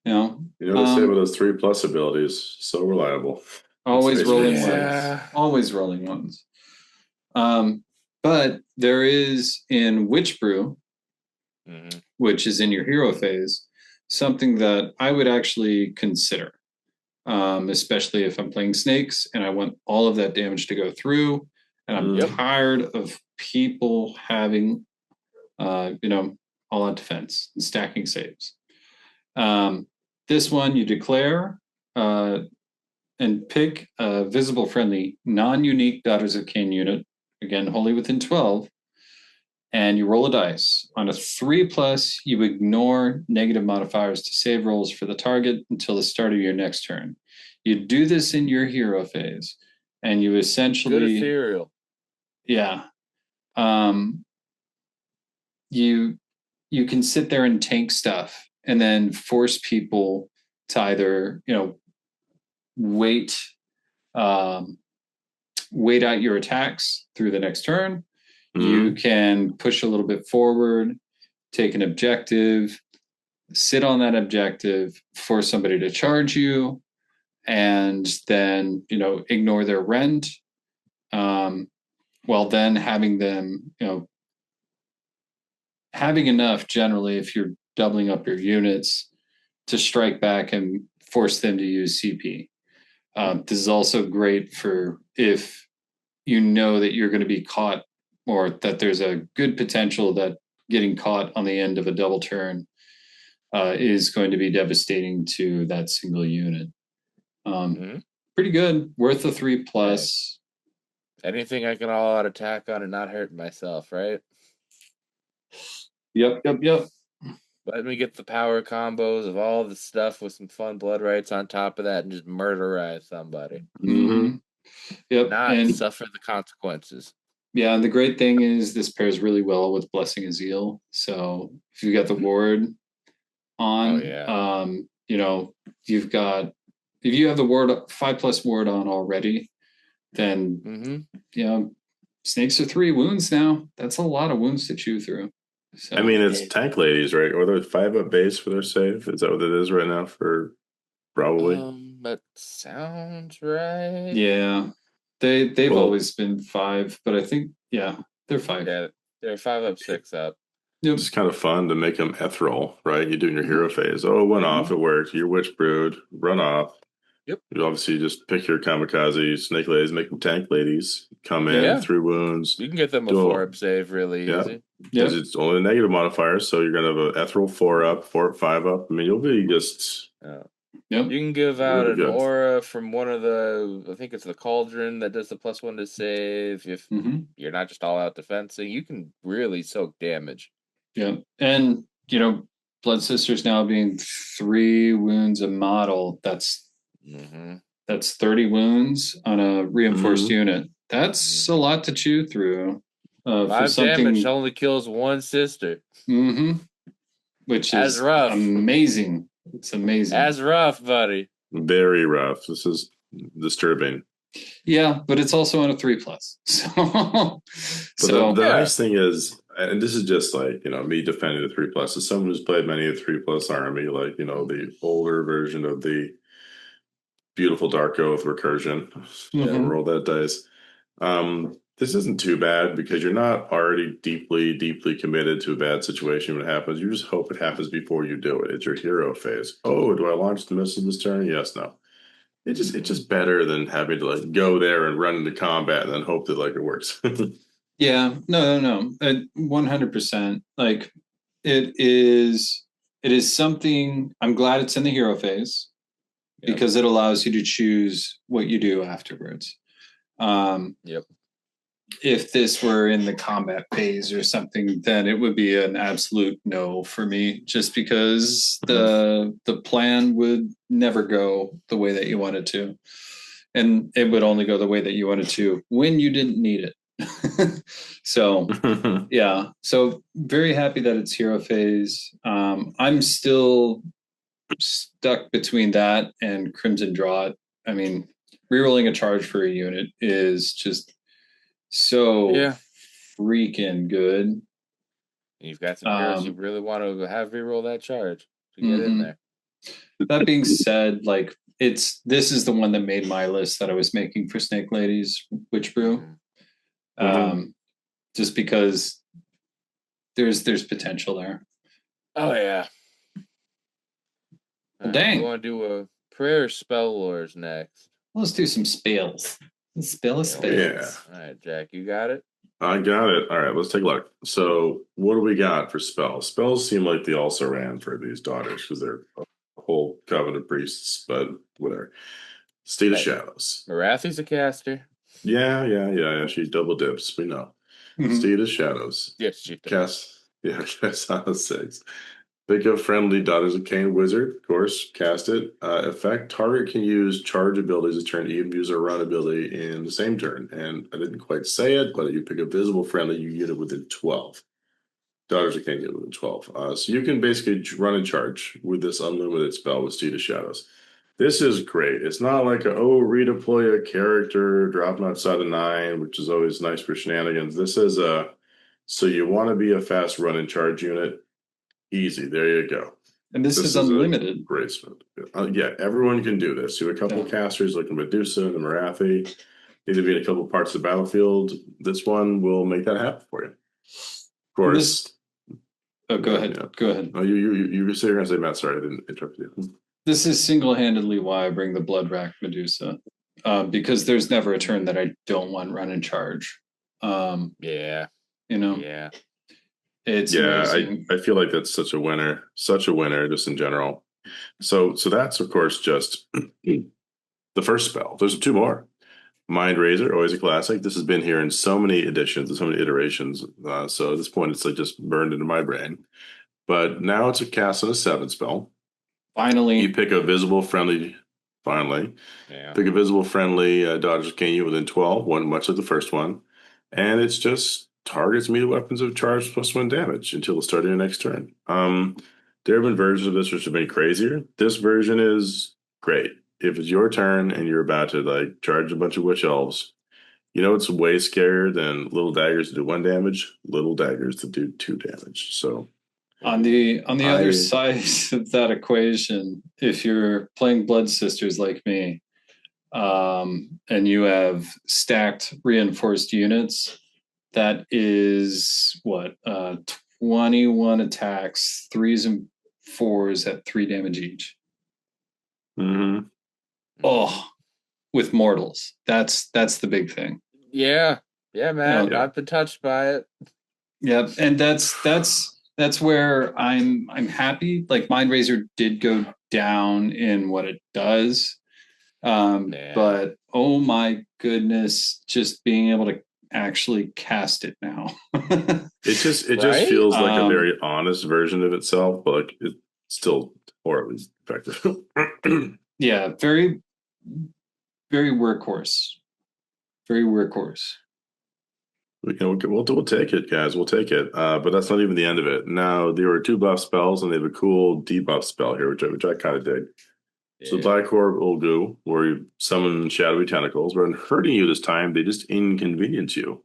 You know what to say about those 3+ abilities? So reliable. Always rolling ones. Always rolling ones. But there is in Witch Brew, which is in your hero phase, something that I would actually consider, especially if I'm playing snakes and I want all of that damage to go through, and I'm tired of people having, all-out defense and stacking saves. This one you declare and pick a visible friendly non-unique Daughters of Khaine unit, again wholly within 12, and you roll a dice. On a 3+, you ignore negative modifiers to save rolls for the target until the start of your next turn. You do this in your hero phase, and you essentially good ethereal. Yeah. You can sit there and tank stuff and then force people to either, wait wait out your attacks through the next turn. Mm-hmm. You can push a little bit forward, take an objective, sit on that objective, force somebody to charge you, and then, ignore their rend. While then having them, having enough generally, if you're doubling up your units, to strike back and force them to use CP. This is also great for if you know that you're going to be caught, or that there's a good potential that getting caught on the end of a double turn is going to be devastating to that single unit. Pretty good, worth the 3+. Anything I can all out attack on and not hurt myself, right? Yep. Let me get the power combos of all the stuff with some fun blood rights on top of that and just murderize somebody. Mm-hmm. Yep. Not and suffer the consequences. Yeah, and the great thing is this pairs really well with Blessing of Zeal. So if you've got the ward on, you've got, if you have the ward 5+ ward on already, then snakes are 3 wounds now. That's a lot of wounds to chew through. So, I mean, it's tank ladies, right? Or they're 5-up base for their save. Is that what it is right now? For probably. That sounds right. Yeah, they've always been 5, but I think they're 5. Yeah, they're 5-up, 6-up. Yep. It's kind of fun to make them ethereal, right? You do in your hero phase. Oh, it went off. It worked. Your witch brood, run off. Yep. You obviously just pick your kamikaze snake ladies, make them tank ladies, come in 3 wounds. You can get them a 4-up save really easy. Because it's only a negative modifier, so you're gonna have an ethereal 4-up, 5-up. I mean, you'll be just. You can give out an aura from one of the, I think it's the cauldron that does the +1 to save. If you're not just all out defensing, you can really soak damage. Yeah, and Blood Sisters now being 3 wounds a model. That's 30 wounds on a reinforced unit. That's a lot to chew through. 5 damage only kills 1 sister. Which is rough. Amazing. It's amazing. As rough, buddy. Very rough. This is disturbing. Yeah, but it's also on a 3+. So, the nice thing is, and this is just like, me defending the 3+, as someone who's played many of the 3+ army, like, the older version of the beautiful Dark Oath recursion. Roll that dice. This isn't too bad because you're not already deeply, deeply committed to a bad situation when it happens. You just hope it happens before you do it. It's your hero phase. Oh, do I launch the missile this turn? Yes, no. It's just better than having to go there and run into combat and then hope that it works. Yeah, no, 100%. It is something. I'm glad it's in the hero phase because it allows you to choose what you do afterwards. If this were in the combat phase or something, then it would be an absolute no for me, just because the plan would never go the way that you wanted to. And it would only go the way that you wanted to when you didn't need it. So, So very happy that it's hero phase. I'm still stuck between that and Crimson Draught. I mean, rerolling a charge for a unit is just so freaking good. You've got some heroes you really want to have reroll that charge to get in there. That being said, this is the one that made my list that I was making for Snake Ladies Witch Brew. Just because there's potential there. Oh yeah. Dang. We want to do a prayer spell lores next. Let's do some spells. Spells. Yeah. All right, Jack, you got it? I got it. All right, let's take a look. So what do we got for spells? Spells seem like they also ran for these daughters because they're a whole coven of priests, but whatever. State of Shadows. Marathi's a caster. Yeah. She double dips. We know. State of Shadows. Yes, she does. Cast on a 6. Pick a friendly Daughters of Khaine wizard, of course, cast it. Effect, target can use charge abilities to turn even use or run ability in the same turn. And I didn't quite say it, but you pick a visible friendly unit within 12. Daughters of Khaine unit within 12. So you can basically run and charge with this unlimited spell with Steed of Shadows. This is great. It's not like redeploy a character, dropping outside of 9, which is always nice for shenanigans. This is so you want to be a fast run and charge unit. Easy. There you go. And this is unlimited. Great stuff. Yeah, everyone can do this. You have a couple casters like Medusa and the Marathi. Either be in a couple parts of the battlefield. This one will make that happen for you. Of course. Go ahead. Yeah. Go ahead. Oh, you say you're gonna say, Matt. Sorry, I didn't interrupt you. This is single-handedly why I bring the Blood Rack Medusa, because there's never a turn that I don't want run and charge. Yeah. Yeah. It's amazing. I feel like that's such a winner just in general. So that's of course just the first spell. There's 2 more. Mind Razor, always a classic. This has been here in so many editions and so many iterations. So at this point, it's like just burned into my brain. But now it's a cast on a 7 spell. Finally, you pick a visible friendly. Finally, pick a visible friendly Daughters of Khaine within 12, one much like the first one, and it's just targets melee weapons of charge +1 damage until the start of your next turn. There have been versions of this which have been crazier. This version is great. If it's your turn and you're about to like charge a bunch of witch elves, it's way scarier than little daggers to do 1 damage, little daggers to do 2 damage. So. On the other side of that equation, if you're playing Blood Sisters like me, and you have stacked reinforced units, that is 21 attacks, 3s and 4s at 3 damage each. Mm-hmm. Oh, with mortals. That's the big thing. Yeah, man. I've been touched by it. Yep, and that's where I'm happy. Like Mind Razor did go down in what it does. But oh my goodness, just being able to actually cast it now. it just feels like a very honest version of itself, but like it's still horribly effective. Yeah, very, very workhorse. Very workhorse. We'll take it, guys. We'll take it. But that's not even the end of it. Now, there are 2 buff spells, and they have a cool debuff spell here, which I kind of dig. Yeah. So, Black Orb Ulgu, where you summon shadowy tentacles, but in hurting you this time, they just inconvenience you.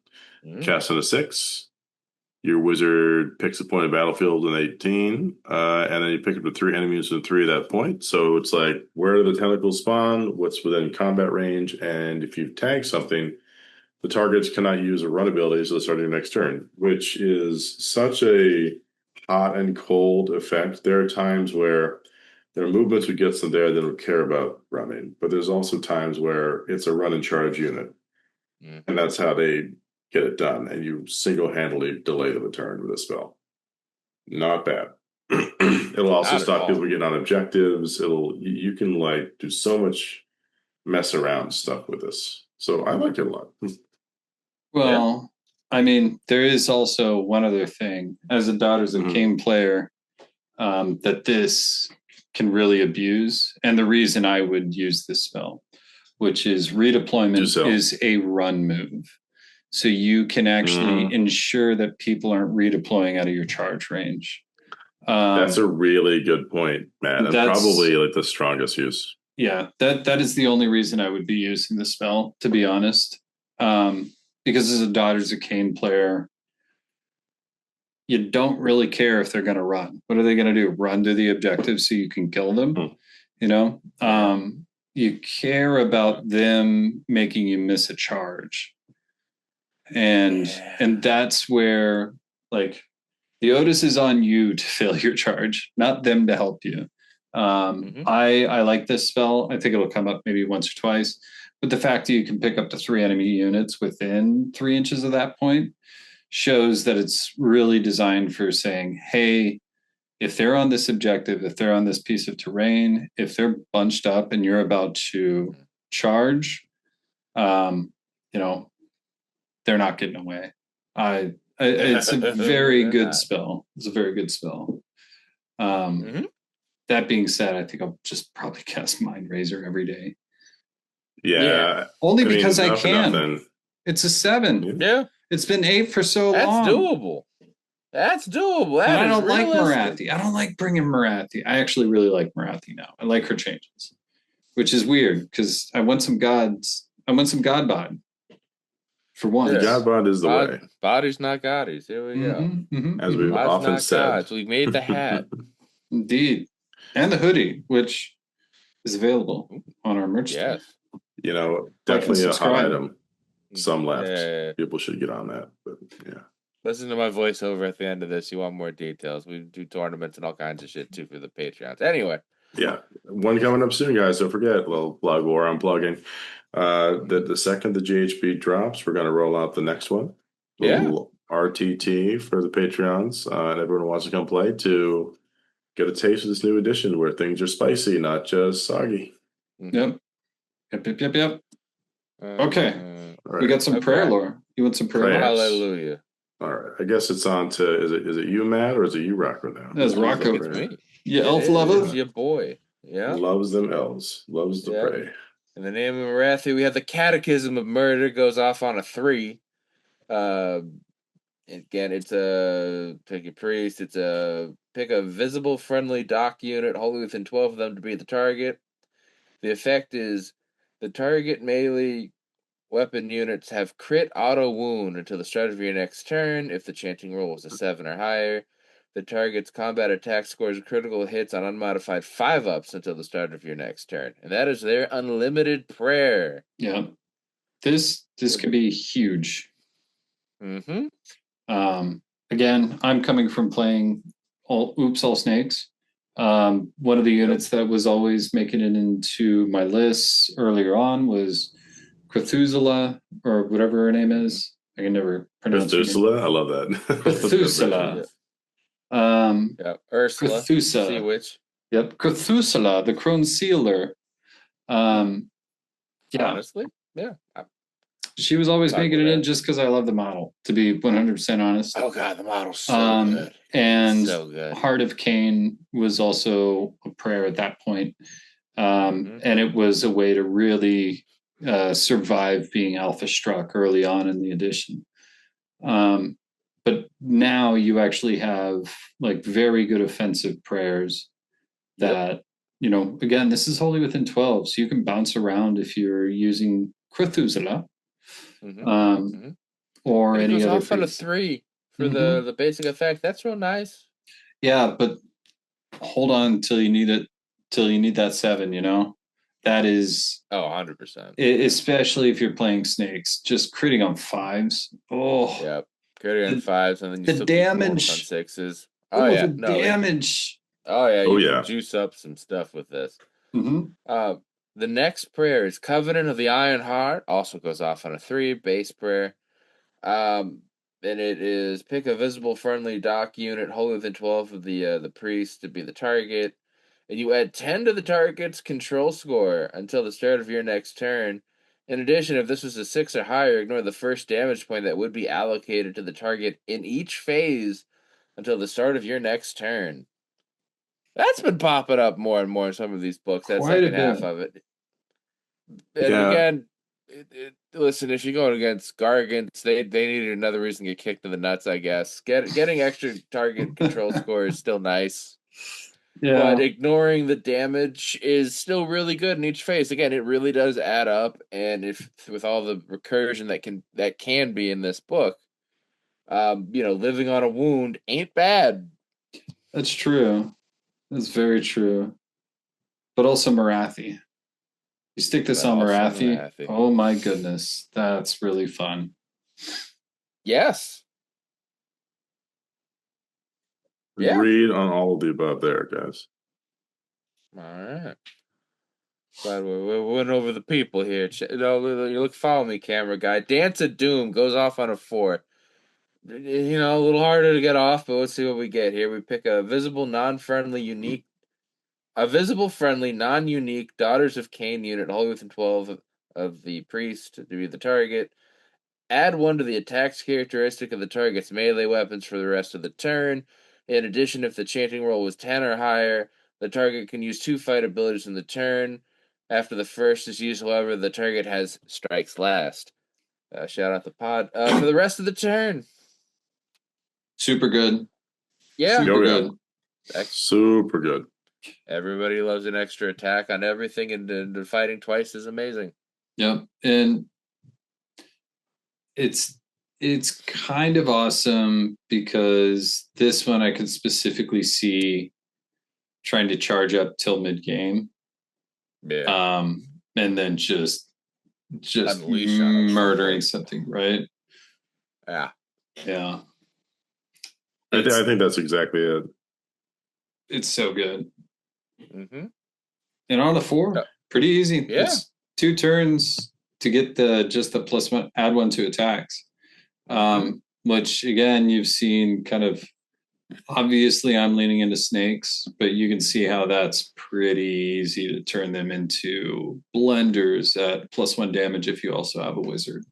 Cast on a 6. Your wizard picks a point of battlefield in 18, and then you pick up to 3 enemies in 3 at that point. So it's like, where do the tentacles spawn? What's within combat range? And if you tag something, the targets cannot use a run ability until the start of your next turn, which is such a hot and cold effect. There are times where there are movements that gets them there that don't care about running, but there's also times where it's a run and charge unit, and that's how they get it done. And you single-handedly delay the return with a spell. Not bad. It'll also stop people getting on objectives. You can like do so much mess around stuff with this. So I like it a lot. Well, I mean, there is also one other thing as a Daughters of Khaine player that this can really abuse, and the reason I would use this spell, which is redeployment, is a run move. So you can actually ensure that people aren't redeploying out of your charge range. That's a really good point, Matt, and probably like the strongest use. Yeah, that is the only reason I would be using the spell, to be honest. Because as a Daughters of Khaine player, you don't really care if they're going to run. What are they going to do? Run to the objective so you can kill them? You care about them making you miss a charge. And that's where, like, the Otis is on you to fail your charge, not them to help you. I like this spell. I think it'll come up maybe once or twice. But the fact that you can pick up to 3 enemy units within 3 inches of that point shows that it's really designed for saying, hey, if they're on this objective, if they're on this piece of terrain, if they're bunched up and you're about to charge, they're not getting away. It's a very good spell. It's a very good spell. That being said, I think I'll just probably cast Mind Razor every day. Yeah. Only because I can. It's a 7. Yeah. It's been 8 for so long. That's doable. And I don't like Marathi. I don't like bringing Marathi. I actually really like Marathi now. I like her changes. which is weird because I want some gods. I want some god bod for once. Yeah. Godbond is the way, Bodies not goddies. Here we go. as we've Gods often not said. gods. We made the hat. Indeed, and the hoodie, which is available on our merch store. Yes. You know, Like and definitely a hot subscribe. item. Some left. Yeah. People should get on that. But yeah. Listen to my voiceover at the end of this. You want more details? We do tournaments and all kinds of shit too for the Patreons. Anyway. Yeah. One coming up soon, guys. Don't forget, little plug or unplugging. The second the GHB drops, we're going to roll out the next one. Little RTT for the Patreons and everyone who wants to come play to get a taste of this new edition where things are spicy, not just soggy. Yep. Okay. All right. We got some prayer lore. You want some prayer lore? Hallelujah. All right. I guess it's on to is it you, Matt, or is it you, Rocco now? That's Rocco. It's me. Yeah, elf lover. It's your boy. Yeah. Loves them elves. Loves the prey. In the name of Marathi, we have the Catechism of Murder goes off on a 3. Again, it's a pick a priest. It's a pick a visible friendly dock unit, wholly within 12 of them to be the target. The effect is the target melee weapon units have crit auto wound until the start of your next turn. If the chanting roll was a 7 or higher, the target's combat attack scores critical hits on unmodified 5-ups until the start of your next turn. And that is their unlimited prayer. Yeah. This could be huge. Again, I'm coming from playing all Snakes. One of the units that was always making it into my lists earlier on was Cthulhu, or whatever her name is. I can never pronounce it. Cthulhu? I love that. Cthulhu. Ursula. Cthulhu. Sea Witch. Yep. Cthulhu, the Crone Sealer. Honestly? Yeah. She was always making it in just because I love the model, to be 100% honest. Oh, God, the model's so good. And so good. Heart of Khaine was also a prayer at that point. And it was a way to really survive being alpha struck early on in the edition. But now you actually have like very good offensive prayers that, you know, again, this is wholly within 12, so you can bounce around if you're using Cthulhu. Or any other off on a 3 for the basic effect. That's real nice. Yeah, but hold on till you need it, till you need that 7, you know? That is 100%. Especially if you're playing snakes, just critting on 5s. Oh, yeah, critting on 5s, and then you the still damage on 6s. the damage. You can juice up some stuff with this. The next prayer is Covenant of the Iron Heart. Also goes off on a 3 base prayer. And it is pick a visible friendly dock unit wholly within 12 of the priest to be the target. And you add 10 to the target's control score until the start of your next turn. In addition, if this was a 6 or higher, ignore the first damage point that would be allocated to the target in each phase until the start of your next turn. That's been popping up more and more in some of these books. That second half of it. And again, listen, if you're going against Gargants, they needed another reason to get kicked in the nuts, I guess. Getting extra target control score is still nice. Yeah. But ignoring the damage is still really good in each phase. Again, it really does add up, and if with all the recursion that can be in this book, living on a wound ain't bad. That's true. That's very true. But also Marathi. You stick this on Marathi. Oh my goodness, that's really fun. Yes. Read on all of the above there, guys. All right. Glad we went over the people here. You follow me, camera guy. Dance of Doom goes off on a 4. A little harder to get off, but let's see what we get here. We pick a visible, non-friendly, friendly, non-unique Daughters of Khaine unit, wholly within 12 of the priest to be the target. Add 1 to the attacks characteristic of the target's melee weapons for the rest of the turn. In addition, if the chanting roll was 10 or higher, the target can use 2 fight abilities in the turn. After the first is used, however, the target has strikes last. Shout out the pod. For the rest of the turn. Super good. Yeah. Super good. Super good. Everybody loves an extra attack on everything, and fighting twice is amazing. Yep. And it's kind of awesome because this one I could specifically see trying to charge up till mid game. Yeah. And then just Unleash on murdering something, right? Yeah. Yeah. I think that's exactly it. It's so good. Mm-hmm. And on the 4, pretty easy. Yeah. It's 2 turns to get just the +1, add 1 to attacks. Which again, you've seen kind of, obviously I'm leaning into snakes, but you can see how that's pretty easy to turn them into blenders at +1 damage if you also have a wizard.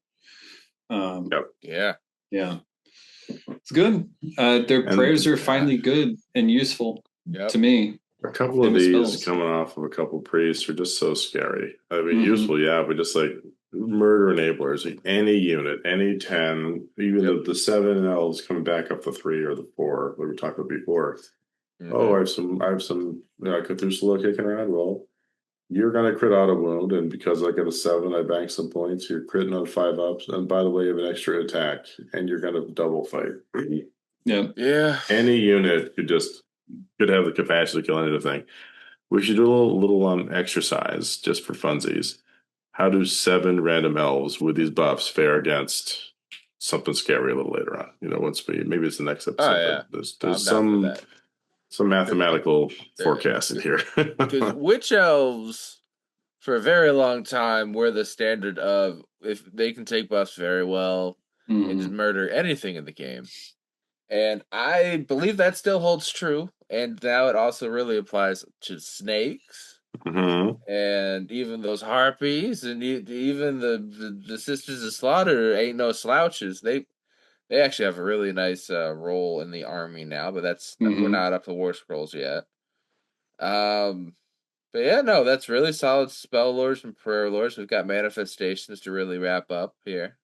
Yeah. Yeah. It's good. Their prayers are finally good and useful to me. A couple of these coming off of a couple of priests are just so scary. I mean, useful, yeah, but just like murder enablers, like any unit, any 10, even the 7 elves coming back up the 3 or the 4 that we talked about before. Oh, I have some Cthulhu kicking around. Well, you're gonna crit auto wound, and because I get a 7, I bank some points. You're critting on 5 ups, and by the way, you have an extra attack, and you're gonna double fight. Yeah. Any unit could have the capacity to kill anything. We should do a little exercise just for funsies. How do 7 random elves with these buffs fare against something scary a little later on? Once maybe it's the next episode. There's some mathematical forecasting here. Because witch elves, for a very long time, were the standard of if they can take buffs very well and just murder anything in the game. And I believe that still holds true. And now it also really applies to snakes. And even those harpies, and even the Sisters of Slaughter ain't no slouches. They actually have a really nice role in the army now, but we're not up to Warscrolls yet. But yeah, no, that's really solid spell lords and prayer lords. We've got manifestations to really wrap up here.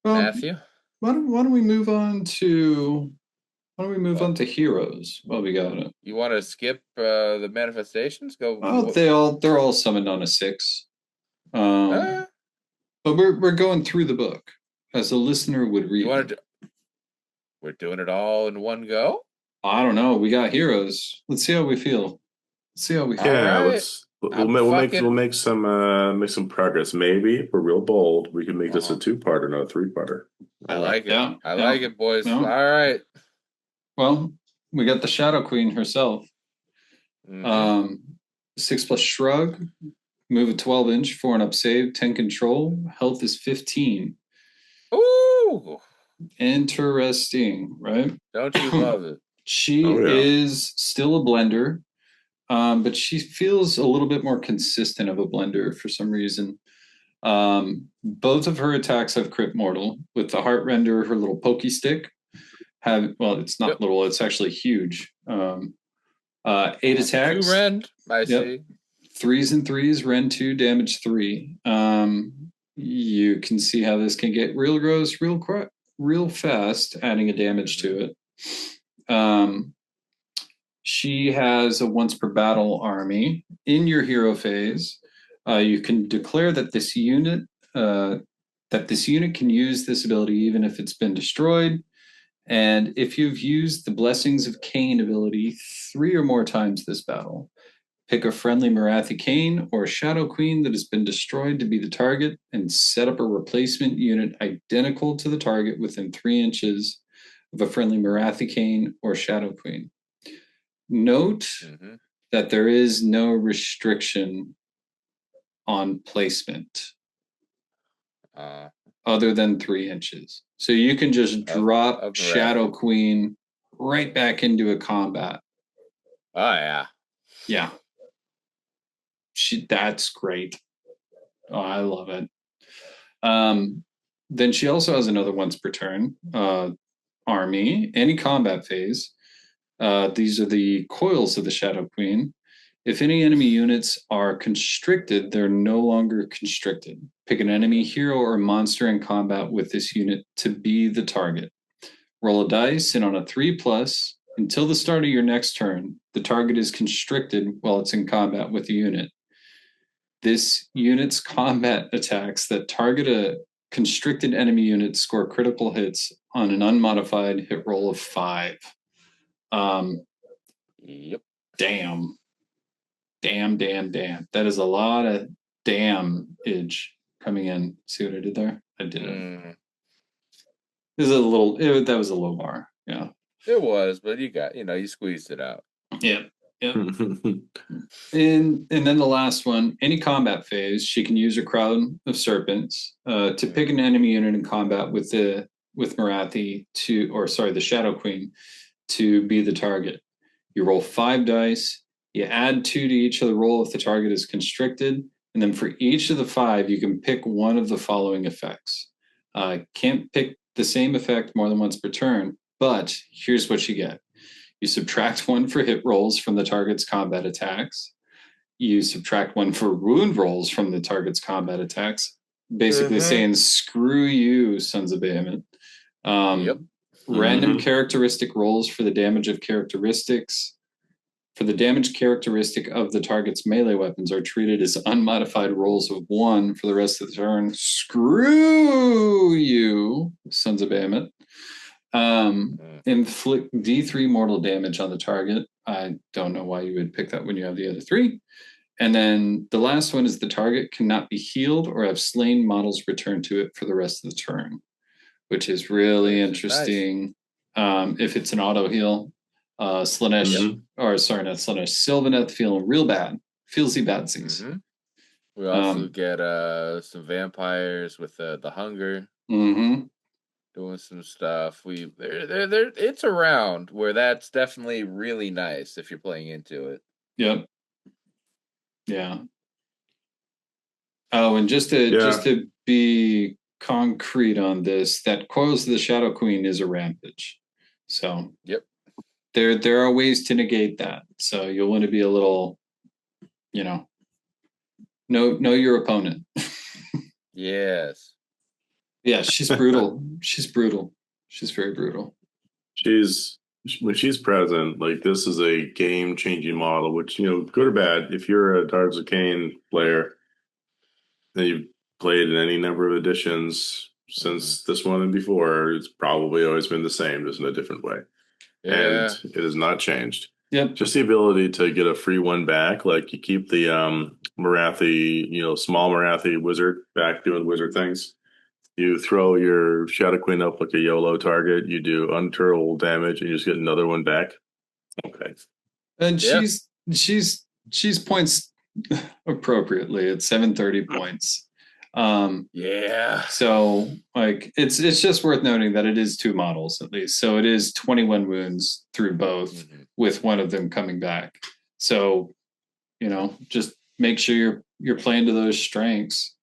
Matthew, why don't we move on to heroes? Well, we got it. You want to skip the manifestations? Go. Oh, they're all summoned on a 6. But we're going through the book as a listener would read. We're doing it all in one go? I don't know. We got heroes. Let's see how we feel. Yeah, we'll make some progress. Maybe if we're real bold, we can make this a 2-parter, not a 3-parter. I like it. I like it, boys. All right. Well, we got the Shadow Queen herself. 6+ shrug, move a 12-inch, 4 and up save, 10 control, health is 15. Ooh, interesting, right? Don't you love it? She is still a blender, but she feels a little bit more consistent of a blender for some reason. Both of her attacks have crit mortal. With the Heart Render, her little pokey stick it's not little, it's actually huge. 8 attacks. 2 rend, I see. 3s and 3s, rend 2, damage 3. You can see how this can get real gross, real fast, adding a damage to it. She has a once per battle army. In your hero phase, you can declare that this unit can use this ability even if it's been destroyed. And if you've used the Blessings of Khaine ability 3 or more times this battle, pick a friendly Morathi Khaine or a Shadow Queen that has been destroyed to be the target and set up a replacement unit identical to the target within 3 inches of a friendly Morathi Khaine or Shadow Queen. Note that there is no restriction on placement other than 3 inches. So you can just drop Shadow Queen right back into a combat. Oh, yeah. Yeah. That's great. Oh, I love it. Then she also has another once per turn army, any combat phase. These are the coils of the Shadow Queen. If any enemy units are constricted, they're no longer constricted. Pick an enemy hero or monster in combat with this unit to be the target. Roll a dice, and on a 3+, Until the start of your next turn, the target is constricted while it's in combat with the unit. This unit's combat attacks that target a constricted enemy unit score critical hits on an unmodified hit roll of 5. Yep. Damn. That is a lot of damage coming in. See what I did there? I did it. This is a little. That was a low bar. Yeah. It was, but you squeezed it out. Yeah. Yep. and then the last one, any combat phase, she can use her Crown of Serpents to pick an enemy unit in combat with Marathi the Shadow Queen to be the target. You roll 5 dice, you add 2 to each of the roll if the target is constricted, and then for each of the 5, you can pick one of the following effects. Can't pick the same effect more than once per turn, but here's what you get. You subtract 1 for hit rolls from the target's combat attacks. You subtract 1 for wound rolls from the target's combat attacks. Basically saying, screw you, sons of Behemoth. Random characteristic rolls for the damage of characteristics. For the damage characteristic of the target's melee weapons are treated as unmodified rolls of 1 for the rest of the turn. Screw you, sons of Behemoth. Inflict D3 mortal damage on the target. I don't know why you would pick that when you have the other 3. And then the last one is the target cannot be healed or have slain models returned to it for the rest of the turn, which is really interesting. Nice. If it's an auto heal, Slaanesh, or sorry, not Slaanesh, Sylvaneth feeling real bad. Feelsy badsies. We also get some vampires with the hunger. Doing some stuff. It's around where that's definitely really nice if you're playing into it. Yep. Yeah. Oh, and just to be concrete on this, that Coils of the Shadow Queen is a rampage. So there are ways to negate that. So you'll want to be a little, know your opponent. Yes. Yeah, she's brutal. She's brutal. She's very brutal. When she's present, like, this is a game-changing model, which, good or bad, if you're a Daughters of Khaine player and you've played in any number of editions since this one and before, it's probably always been the same, just in a different way. And it has not changed. Yep. Just the ability to get a free one back, like you keep the Marathi, small Marathi wizard back doing wizard things. You throw your Shadow Queen up like a YOLO target. You do unturnable damage, and you just get another one back. Okay. And she's points appropriately at 730 points. So like it's just worth noting that it is 2 models at least. So it is 21 wounds through both, with one of them coming back. So just make sure you're playing to those strengths.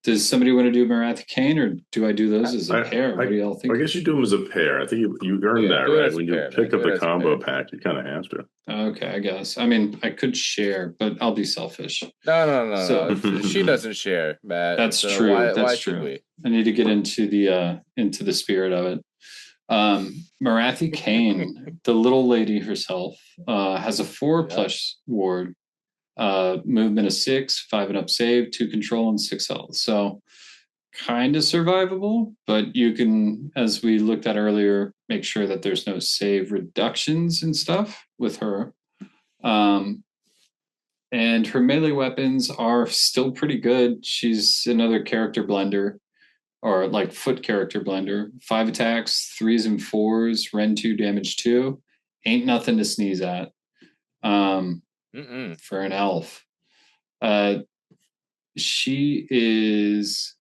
Does somebody want to do Marathi Khaine, or do I do those as a pair? What do y'all think? I guess you do them as a pair. I think you earned that, right? When you pick up the combo pack, you kind of have to. Okay, I guess. I mean, I could share, but I'll be selfish. No. She doesn't share, Matt. That's true. Why should we? I need to get into the spirit of it. Marathi Khaine, the little lady herself, has a 4+ ward. Movement of 6, 5 and up save, 2 control, and 6 health. So kind of survivable, but you can, as we looked at earlier, make sure that there's no save reductions and stuff with her. And her melee weapons are still pretty good. She's another character blender, or like foot character blender. 5 attacks, 3s and 4s, Ren 2, damage 2. Ain't nothing to sneeze at. For an elf. She is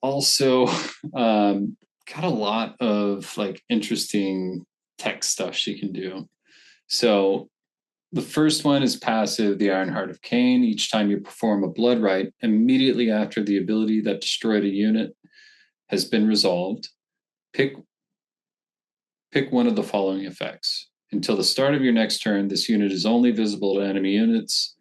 also got a lot of like interesting tech stuff she can do. So the first one is passive, the Iron Heart of Khaine. Each time you perform a blood rite, immediately after the ability that destroyed a unit has been resolved, pick one of the following effects. Until the start of your next turn, this unit is only visible to enemy units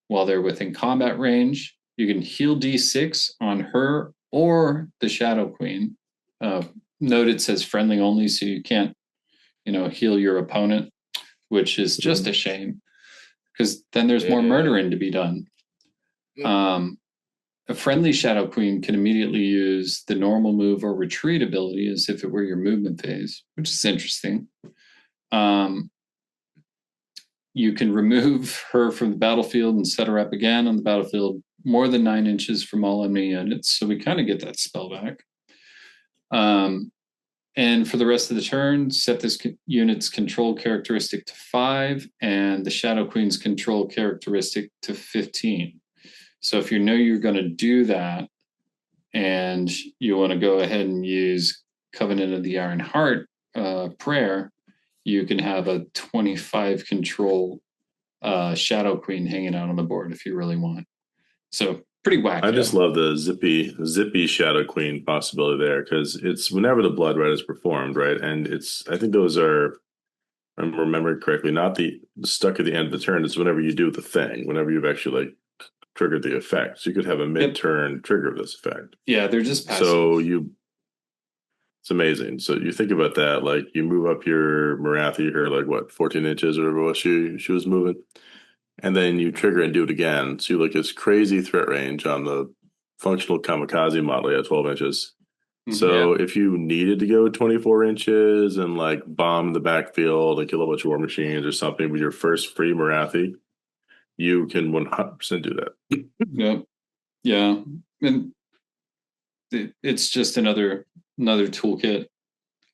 while they're within combat range. You can heal D6 on her or the Shadow Queen, note it says friendly only, so you can't, heal your opponent, which is just a shame because then there's more murdering to be done. A friendly Shadow Queen can immediately use the normal move or retreat ability as if it were your movement phase, which is interesting. You can remove her from the battlefield and set her up again on the battlefield more than 9 inches from all enemy units. So we kind of get that spell back. And for the rest of the turn, set this unit's control characteristic to 5 and the Shadow Queen's control characteristic to 15. So if you know you're going to do that and you want to go ahead and use Covenant of the Iron Heart prayer, you can have a 25 control Shadow Queen hanging out on the board if you really want. So pretty wacky. I just love the zippy Shadow Queen possibility there, because it's whenever the blood red is performed, right? And I think those are, I'm remembering correctly, not the stuck at the end of the turn. It's whenever you do the thing, whenever you've actually like triggered the effect. So you could have a mid-turn trigger of this effect. Yeah, they're just passive. So it's amazing. So you think about that, like you move up your Marathi, her like what, 14 inches or whatever she was moving. And then you trigger and do it again. So you look at this crazy threat range on the functional kamikaze model at 12 inches. So if you needed to go 24 inches and like bomb the backfield and kill a bunch of war machines or something with your first free Marathi, you can 100% do that. Yep. Yeah. And it's just another toolkit.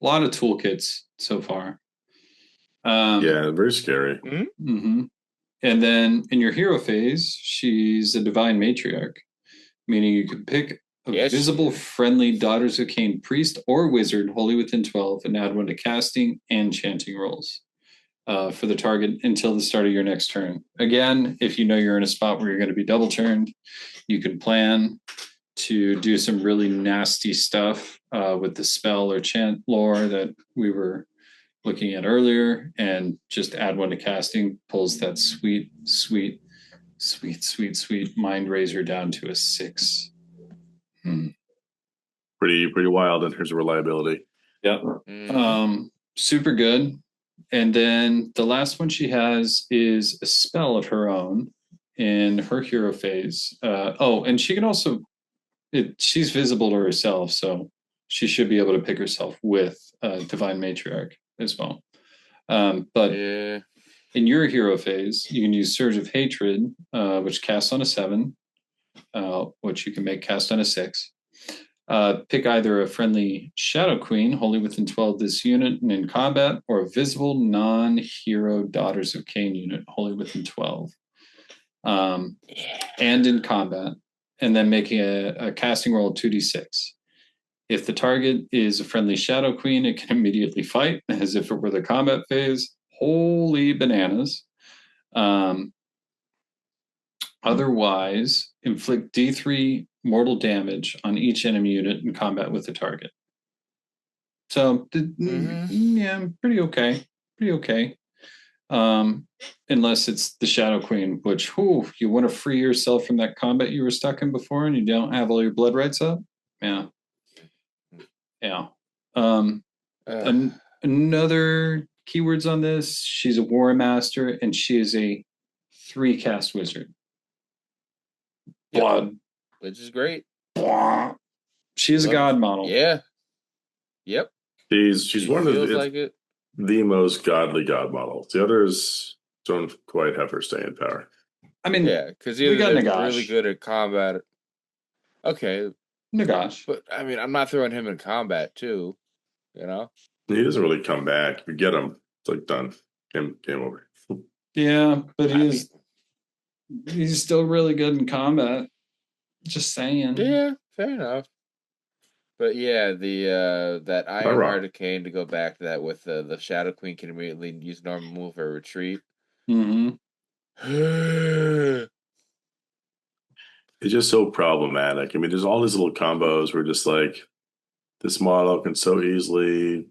A lot of toolkits so far. Yeah, very scary. Mm-hmm. And then in your hero phase, she's a divine matriarch, meaning you can pick a visible, friendly Daughters of Khaine priest or wizard, wholly within 12, and add 1 to casting and chanting rolls for the target until the start of your next turn. Again, if you know you're in a spot where you're going to be double turned, you can plan to do some really nasty stuff with the spell or chant lore that we were looking at earlier, and just add 1 to casting, pulls that sweet mind razor down to a 6. Pretty wild in terms of reliability. Yep. Super good. And then the last one she has is a spell of her own in her hero phase. And she can also, she's visible to herself, so she should be able to pick herself with Divine Matriarch as well. But in your hero phase, you can use Surge of Hatred, which casts on a 7, which you can make cast on a 6. Pick either a friendly Shadow Queen, wholly within 12 this unit and in combat, or a visible non-hero Daughters of Khaine unit, wholly within 12 and in combat, and then making a casting roll of 2d6. If the target is a friendly Shadow Queen, it can immediately fight as if it were the combat phase. Holy bananas. Otherwise, inflict D3 mortal damage on each enemy unit in combat with the target. So, yeah, pretty okay. Pretty okay. Unless it's the Shadow Queen, which, you want to free yourself from that combat you were stuck in before and you don't have all your blood rights up? Yeah. Yeah. Another keywords on this, she's a War Master and she is a 3-cast wizard. Blood. Which is great. She is a god model. Yeah. Yep. She's one of the most godly god models. The others don't quite have her staying power. I mean, because they're really good at combat. Okay. Nagash. But, I mean, I'm not throwing him in combat, too. You know? He doesn't really come back. If you get him, it's like done. Game over. Yeah, but he's still really good in combat. Just saying. Yeah, fair enough. But yeah, the that Iron Heart of Khaine, to go back to that with the Shadow Queen can immediately use normal move or retreat. It's just so problematic. I mean, there's all these little combos where just like this model can so easily,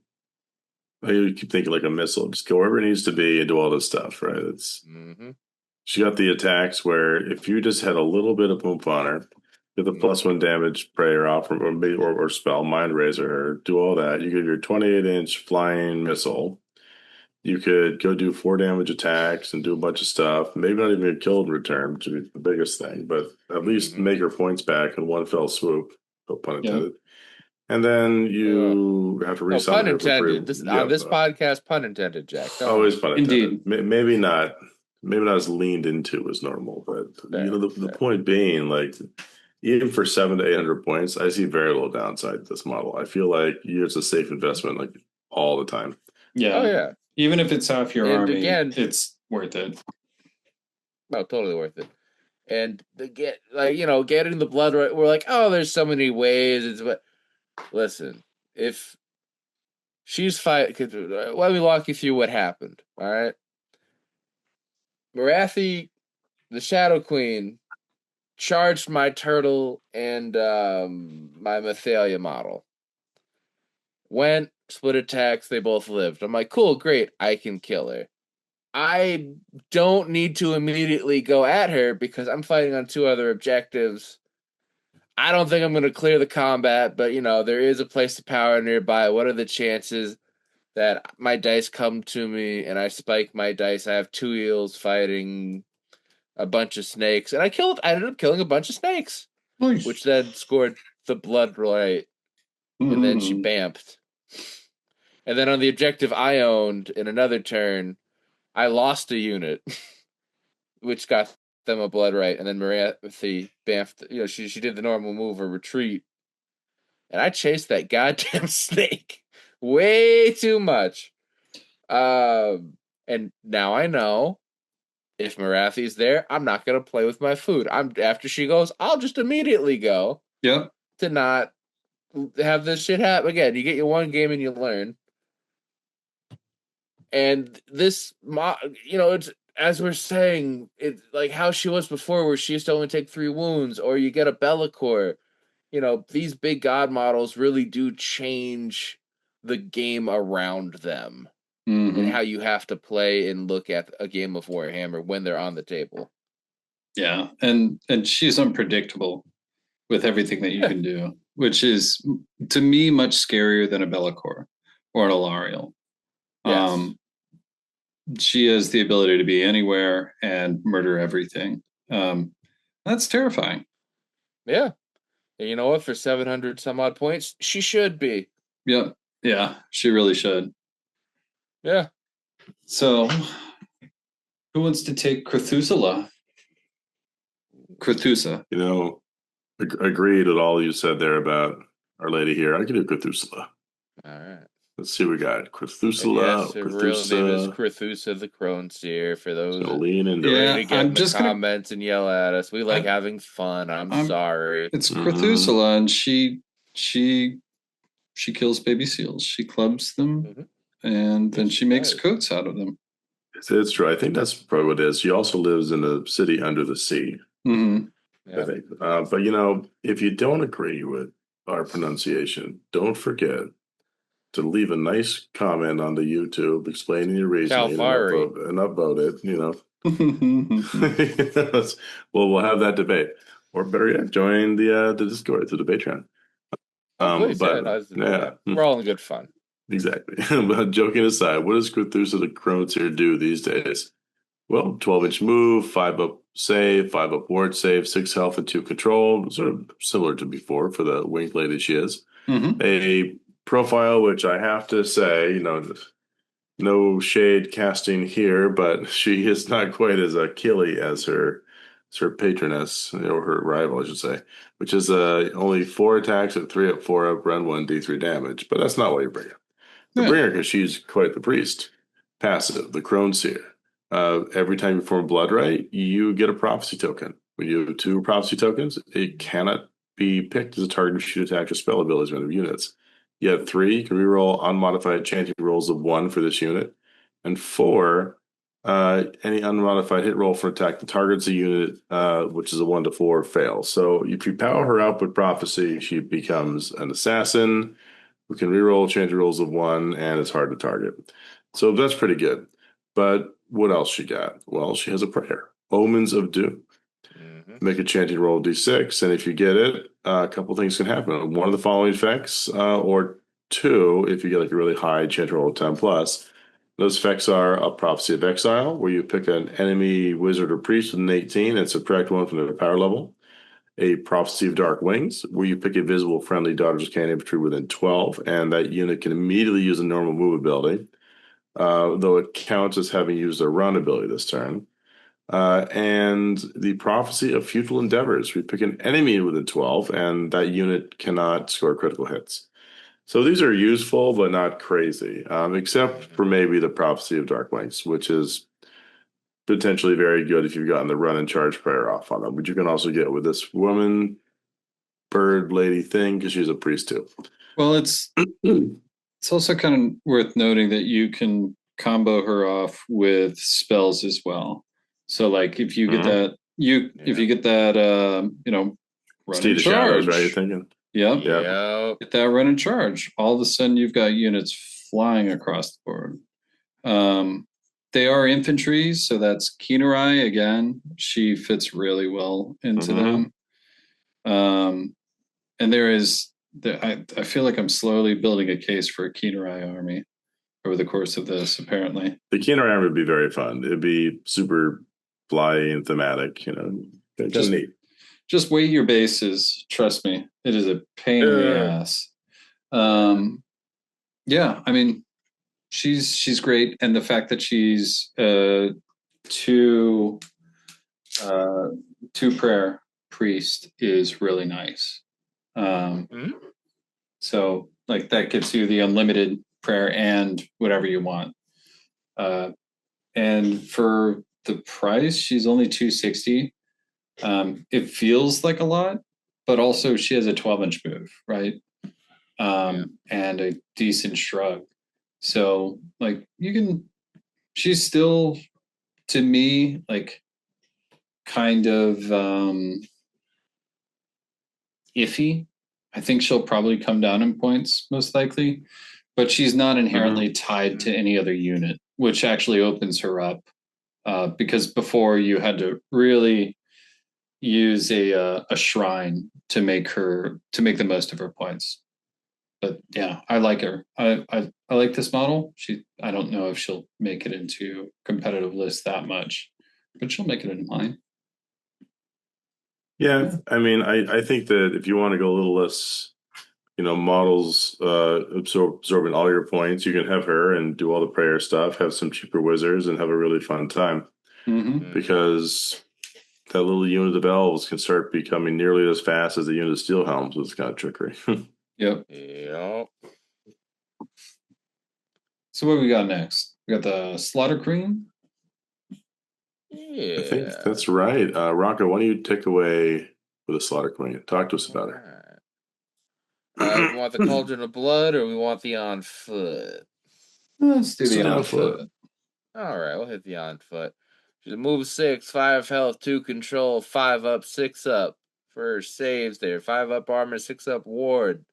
you keep thinking like a missile, just go wherever it needs to be and do all this stuff, right? It's she got the attacks where if you just had a little bit of oomph on her, Get the +1 damage prayer off or spell mind razor her. Do all that. You get your 28-inch flying missile. You could go do 4 damage attacks and do a bunch of stuff. Maybe not even get killed in return, which would be the biggest thing, but at least make her points back in one fell swoop. No pun intended. And then you have to No, resummon pun her for free. intended. On this podcast, pun intended, Jack. Always pun intended. Indeed. Maybe not as leaned into as normal, but the point being, like, even for 700 to 800 points, I see very little downside to this model. I feel like it's a safe investment, like, all the time. Yeah. Oh yeah. Even if it's half your army, again, it's worth it. No, totally worth it. And getting the blood right, we're like, oh, there's so many ways. But listen, if she's let me walk you through what happened. All right, Marathi, the Shadow Queen, charged my turtle and my Mathalia model. Went, split attacks, they both lived. I'm like, cool, great, I can kill her. I don't need to immediately go at her because I'm fighting on 2 other objectives. I don't think I'm going to clear the combat, but, there is a place of power nearby. What are the chances that my dice come to me and I spike my dice? I have 2 eels fighting a bunch of snakes, and I ended up killing a bunch of snakes, which then scored the blood right, and then she bamped. And then on the objective I owned in another turn, I lost a unit, which got them a blood right, and then Marathi bamfed. She did the normal move or retreat, and I chased that goddamn snake way too much. And now I know if Marathi's there, I'm not gonna play with my food. After she goes, I'll just immediately go. Yep. To not have this shit happen again. You get your one game and you learn. And this, it's, as we're saying, it's like how she was before, where she used to only take 3 wounds, or you get a Bellicor. These big god models really do change the game around them, and how you have to play and look at a game of Warhammer when they're on the table. Yeah, and she's unpredictable with everything that you can do, which is, to me, much scarier than a Bellicor or an Alariel. Yes. She has the ability to be anywhere and murder everything. That's terrifying. Yeah. And you know what? For 700 some odd points, she should be. Yep. Yeah, she really should. Yeah. So, who wants to take Cthulhu? Agreed with all you said there about Our Lady here. I can do Cthulhu. All right. Let's see what we got. Cthulhu. Yes, her real name is Cthulhu the Crone Seer. For those that lean into it. Get in the comments and yell at us. We like having fun. I'm sorry. It's Cthulhu, and she kills baby seals. She clubs them, and then she makes coats out of them. It's true. I think that's probably what it is. She also lives in a city under the sea. Yeah. I think. But if you don't agree with our pronunciation, don't forget to leave a nice comment on the YouTube explaining your reasoning and upvote it. We'll have that debate, or better yet, join the Discord, the debate trend. We're all in good fun. Exactly. But joking aside, what does Cthulhu the Crone Seer do these days? Well, 12-inch move, 5 up save, 5 up ward save, 6 health and 2 control, sort of similar to before for the winged lady she is. A profile which I have to say, no shade casting here, but she is not quite as killy as her patroness, or her rival, I should say, which is only 4 attacks at 3 up, 4 up, run 1, D3 damage. But that's not why you bring her. You bring her because she's quite the priest. Passive, the Crone Seer. Every time you perform Blood Right, you get a prophecy token. When you have 2 prophecy tokens, it cannot be picked as a target of shoot, attack, or spell abilities of units. You have 3, you can reroll unmodified chanting rolls of 1 for this unit. And 4, any unmodified hit roll for attack that targets a unit, which is a 1 to 4, fails. So if you power her up with prophecy, she becomes an assassin. We can reroll chanting rolls of 1, and it's hard to target. So that's pretty good. But what else she got? Well, she has a prayer. Omens of Doom. make a chanting roll d6, and if you get it, a couple things can happen. One of the following effects, or two, if you get like a really high chanting roll of 10 plus. Those effects are a Prophecy of Exile, where you pick an enemy wizard or priest with an 18 and subtract one from their power level. A Prophecy of Dark Wings, where you pick a visible friendly Daughters of Khaine infantry within 12, and that unit can immediately use a normal move ability, though it counts as having used a run ability this turn. And the Prophecy of Futile Endeavors. We pick an enemy within 12, and that unit cannot score critical hits. So these are useful, but not crazy, except for maybe the Prophecy of Dark Wings, which is potentially very good if you've gotten the run and charge prayer off on them, which you can also get with this woman, bird lady thing, because she's a priest too. Well, it's also kind of worth noting that you can combo her off with spells as well. So like if you get that if you get that run Steed and of Shadows, charge, right? You're thinking? Yep. Yep. Get that run and charge. All of a sudden you've got units flying across the board. They are infantry, so that's Kinerai again. She fits really well into them. And I feel like I'm slowly building a case for a Kinerai army over the course of this, apparently. The Kinerai army would be very fun. It'd be super fly and thematic, Kind of neat. Just weight your bases. Trust me, it is a pain in the ass. Yeah, I mean, she's great, and the fact that she's two prayer priest is really nice. So like that gives you the unlimited prayer and whatever you want. And for the price, she's only 260. It feels like a lot, but also she has a 12-inch move, right? And a decent shrug. So like she's still, to me, like kind of iffy. I think she'll probably come down in points, most likely, but she's not inherently tied to any other unit, which actually opens her up. Because before you had to really use a shrine to make the most of her points. But yeah, I like her. I like this model. I don't know if she'll make it into competitive lists that much, but she'll make it into mine. Yeah, I mean, I think that if you want to go a little less, models absorbing all your points, you can have her and do all the prayer stuff, have some cheaper wizards, and have a really fun time. Because that little unit of elves can start becoming nearly as fast as the unit of steel helms with this kind of trickery. Yep. So what do we got next? We got the Slaughter Queen. Yeah. I think that's right. Rocco, why don't you take away with the Slaughter Queen? Talk to us about her. We want the Cauldron of Blood, or we want the On Foot? Let's do the On Foot. All right, we'll hit the On Foot. She's a move 6, 5 health, 2 control, 5 up, 6 up. For saves there, 5 up armor, 6 up ward.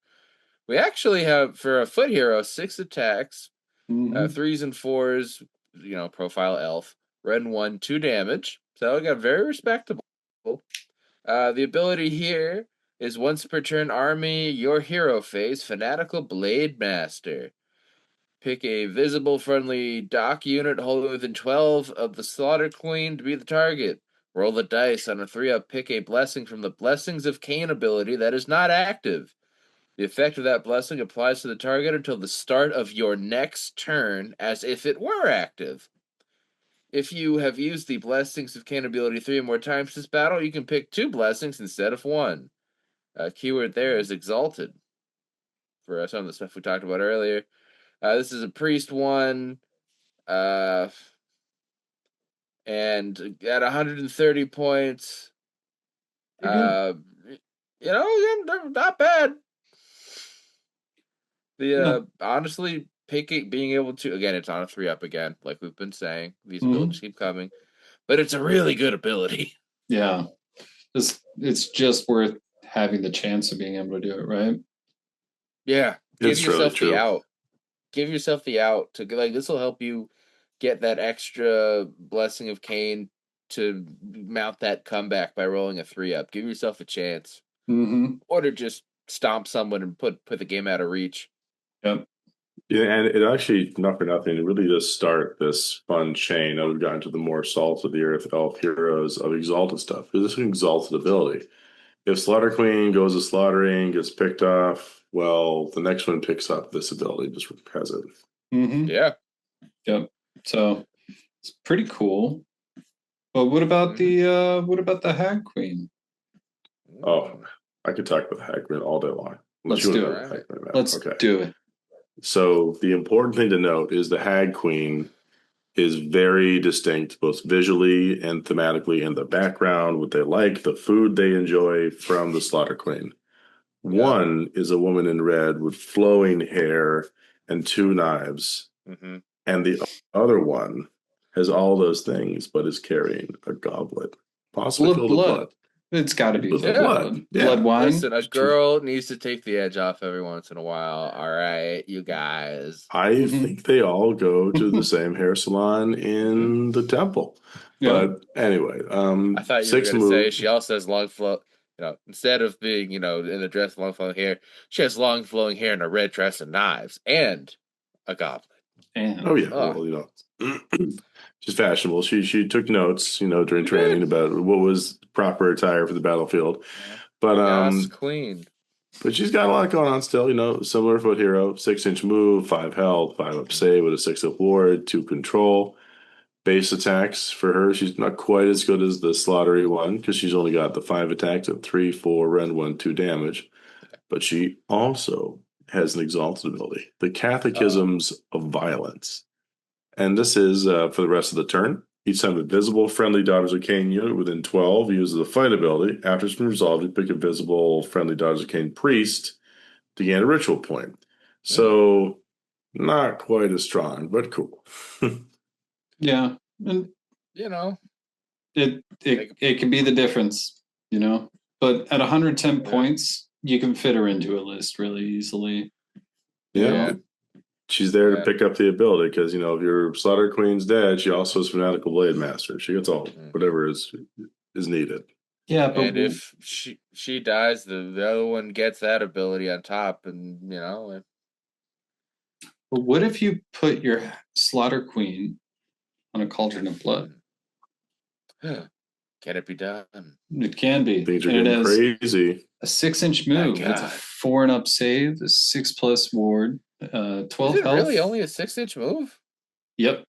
We actually have, for a foot hero, 6 attacks, 3s and 4s, profile elf. Red 1, 2 damage. So we got very respectable. The ability here is once per turn army, your hero phase, Fanatical Blade Master. Pick a visible friendly dock unit wholly within 12 of the Slaughter Queen to be the target. Roll the dice. On a 3-up, pick a blessing from the Blessings of Khaine ability that is not active. The effect of that blessing applies to the target until the start of your next turn, as if it were active. If you have used the Blessings of Khaine ability 3 or more times this battle, you can pick 2 blessings instead of 1. Keyword there is Exalted. For some of the stuff we talked about earlier. This is a priest one. And at 130 points, not bad. Honestly, being able to, again, it's on a 3-up again, like we've been saying. These abilities keep coming, but it's a really good ability. Yeah, it's just worth having the chance of being able to do it, right? Yeah, give yourself the out. Give yourself the out to this will help you get that extra Blessing of Khaine to mount that comeback by rolling a 3-up. Give yourself a chance. Mm-hmm. Or to just stomp someone and put the game out of reach. Yep. Yeah, and it actually, not for nothing, it really does start this fun chain. Now we've gotten to the more salt of the earth elf heroes of exalted stuff. This is an exalted ability. If Slaughter Queen goes to slaughtering, gets picked off, well, the next one picks up this ability, just has it. Mm-hmm. Yeah. Yep. So it's pretty cool. But what about the Hag Queen? Oh, I could talk about the Hag Queen all day long. Let's do it. Let's do it. So the important thing to note is the Hag Queen is very distinct, both visually and thematically in the background, what they like, the food they enjoy from the Slaughter Queen. One is a woman in red with flowing hair and 2 knives. Mm-hmm. And the other one has all those things, but is carrying a goblet, possibly filled with blood. It's got to be filled with blood. Yeah. Blood wine. Listen, a girl needs to take the edge off every once in a while. All right, you guys. I think they all go to the same hair salon in the temple. Yeah. But anyway, I thought you were going to say she also has long flow. Instead of being, in a dress, long flowing hair, she has long flowing hair and a red dress and knives and a goblet. Oh yeah, well, she's fashionable. She took notes, during training about what was proper attire for the battlefield. But queen. But she's got a lot going on still. Similar foot hero, 6-inch move, 5 health, 5-up save with a 6-up ward, 2 control. Base attacks for her, she's not quite as good as the slaughtery one because she's only got the 5 attacks at 3, 4, rend 1, 2 damage. But she also has an exalted ability, the Catechisms of Violence. And this is for the rest of the turn. Each time a visible friendly Daughters of Khaine unit within 12 uses a fight ability. After it's been resolved, you pick a visible friendly Daughters of Khaine priest to gain a ritual point. So not quite as strong, but cool. Yeah. And it can be the difference, But at 110 points, you can fit her into a list really easily. Yeah. She's there to pick up the ability because, if your Slaughter Queen's dead, she also is Fanatical Blade Master. She gets all whatever is needed. Yeah, but and if she dies, the other one gets that ability on top, and But what if you put your Slaughter Queen on a Cauldron of Blood? Can it be done? It can be. Things are getting crazy. A 6-inch move. It's a 4-and-up save, a 6+ ward, 12 Is it health. Really, only a 6-inch move? Yep.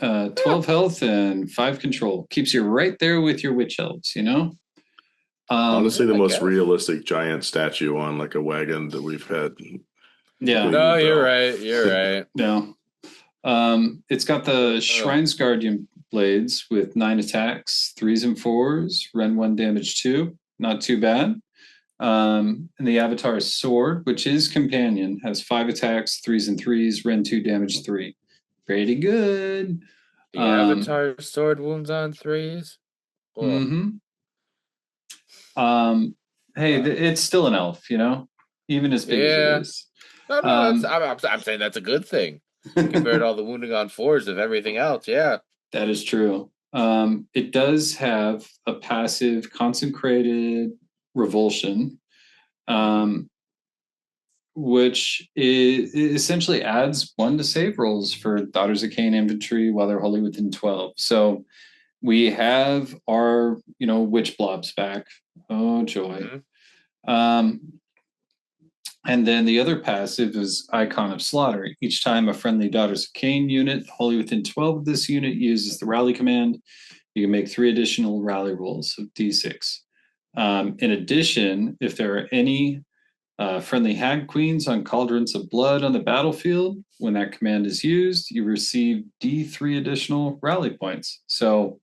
12 health and 5 control. Keeps you right there with your witch elves, Honestly, the most realistic giant statue on like a wagon that we've had. Yeah. No, you're right. You're right. Yeah. It's got the Shrine's Guardian blades with 9 attacks, 3s and 4s, rend 1 damage 2. Not too bad. And the Avatar's sword, which is companion, has 5 attacks, 3s and 3s, rend 2 damage 3. Pretty good. The Avatar's sword wounds on 3s. Cool. Hey, it's still an elf, even as big as it is. No, I'm saying that's a good thing compared to all the wounding on 4s of everything else. Yeah, that is true. It does have a passive consecrated revulsion, which essentially adds 1 to save rolls for Daughters of Khaine infantry while they're wholly within 12. So we have our, witch blobs back. Oh, joy. And then the other passive is Icon of Slaughter. Each time a friendly Daughters of Khaine unit wholly within 12 of this unit uses the rally command, you can make 3 additional rally rolls of D6. In addition, if there are any friendly Hag Queens on Cauldrons of Blood on the battlefield, when that command is used, you receive D3 additional rally points. So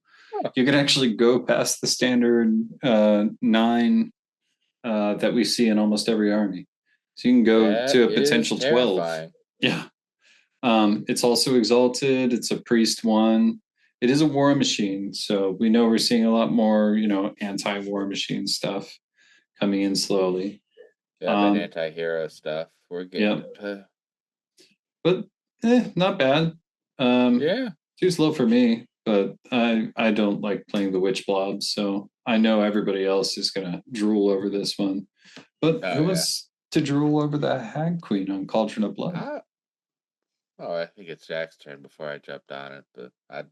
you can actually go past the standard 9 that we see in almost every army. So you can go to a potential 12. Yeah. It's also exalted. It's a priest 1. It is a war machine. So we know we're seeing a lot more, anti-war machine stuff coming in slowly. And anti-hero stuff. We're getting But not bad. Too slow for me. but I don't like playing the witch blobs, so I know everybody else is gonna drool over this one. But Oh, who yeah. was to drool over the Hag Queen on Cauldron of Blood? I think it's Jack's turn before I jumped on it, but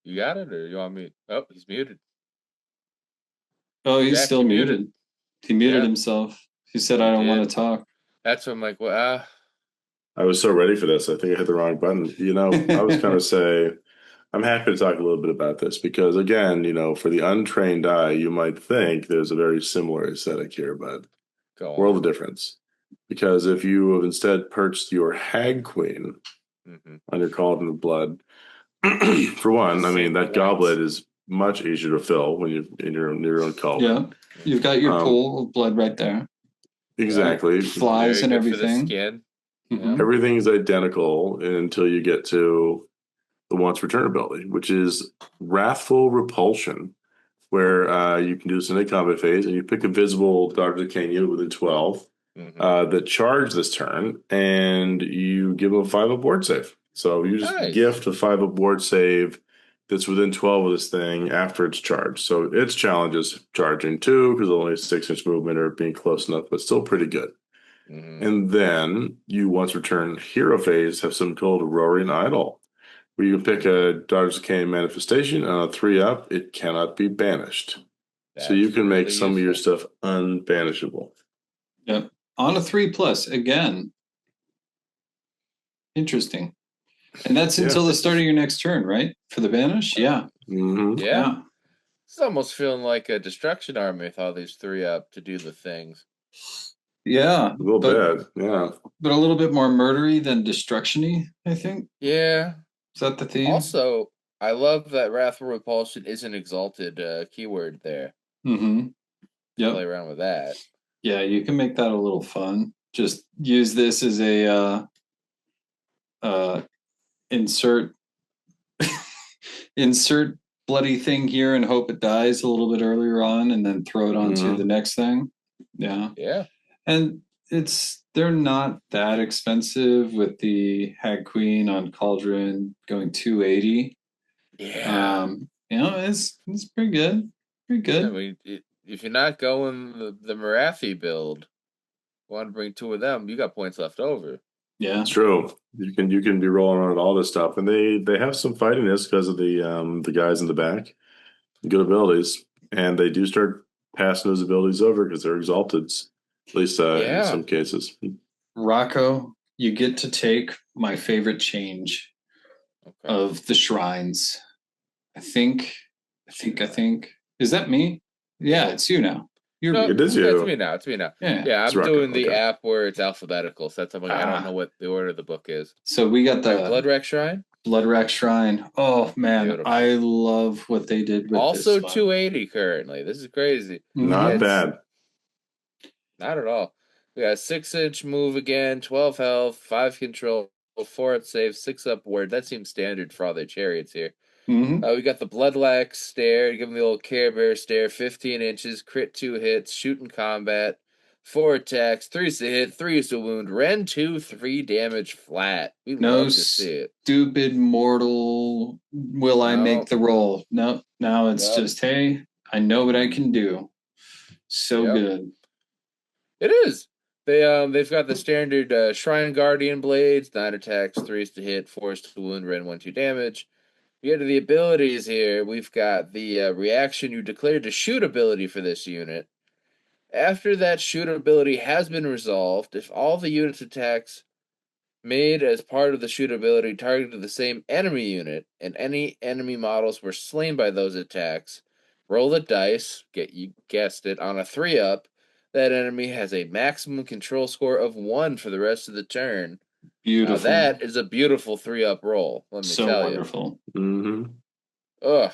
you got it, or you want me? Oh, he's muted. Oh, he's Jack, still you muted. He muted Yeah. himself. He said, He "I don't want did. to talk." That's what I'm like. Well, I was so ready for this. I think I hit the wrong button. I was going to say, I'm happy to talk a little bit about this because, again, for the untrained eye, you might think there's a very similar aesthetic here, but go world on. of difference. Because if you have instead perched your Hag Queen on your Cauldron of Blood, for one, I mean, Same that legs. goblet is much easier to fill when you're in your own Yeah, cauldron. you've got your Um, pool of blood right there. exactly. Flies Very and good for the everything. skin. Mhm. Everything's identical until you get to the once return ability, which is Wrathful Repulsion, where you can do this in a combat phase, and you pick a visible Daughters of Khaine unit within 12 that charge this turn, and you give them a 5 up board save. So you just Nice. gift a 5 up board save that's within 12 of this thing after it's charged. So its challenge is charging 2 because only 6-inch movement or being close enough, but still pretty good. And then you once return hero phase have something called Roaring Idol, where you can pick a Daughters of Khaine manifestation, and on a 3 up, it cannot be banished. So you That's can make really some of your useful. stuff unbanishable. Yep. On a 3+ again. Interesting. And that's Yeah. until the start of your next turn, right? For the banish? Yeah. Mm-hmm. Yeah. It's almost feeling like a destruction army with all these 3 up to do the things. Yeah. A little bit. Yeah. But a little bit more murdery than destruction-y, I think. Yeah. Is that the theme? Also, I love that Wrathful Repulsion is an exalted keyword there. Mm-hmm. Yep. Play around with that. Yeah, you can make that a little fun. Just use this as a insert insert bloody thing here and hope it dies a little bit earlier on, and then throw it onto the next thing. Yeah. And they're not that expensive with the Hag Queen on Cauldron going 280. Yeah. It's pretty good. Pretty good. I mean, if you're not going the Marathi build, want to bring 2 of them, you got points left over. Yeah, it's true. You can be rolling around all this stuff, and they have some fightiness because of the guys in the back, good abilities, and they do start passing those abilities over because they're exalted, at least in some cases. Rocco, you get to take my favorite change of the shrines. I think. Is that me? Yeah, it's you now. It is you. It's me now. It's me now. Yeah, I'm doing the app where it's alphabetical, so that's something I don't know what the order of the book is. So we got the Bloodwreck Shrine. Bloodwreck Shrine. Oh man, beautiful. I love what they did with also this 280 currently. This is crazy. Not bad. Not at all. We got 6-inch move again, 12 health, 5 control, 4 at save, 6 upward. That seems standard for all their chariots here. We got the Bloodlax stare, give them the old Care Bear stare, 15 inches, crit 2 hits, shoot in combat, 4 attacks, 3's to hit, 3's to wound, Ren 2, 3 damage flat. We love to see it. Stupid mortal, will I make the roll? No, now it's just, hey, I know what I can do. So good. It is. They've got the standard Shrine Guardian blades, 9 attacks, 3's to hit, 4's to wound, Ren 1, 2 damage. We get to the abilities here. We've got the reaction you declared to shoot ability for this unit. After that shoot ability has been resolved, if all the unit's attacks made as part of the shoot ability targeted the same enemy unit, and any enemy models were slain by those attacks, roll the dice, you guessed it, on a 3 up, that enemy has a maximum control score of 1 for the rest of the turn. Beautiful. Now that is a beautiful 3 up roll, let me tell you. Wonderful. Ugh.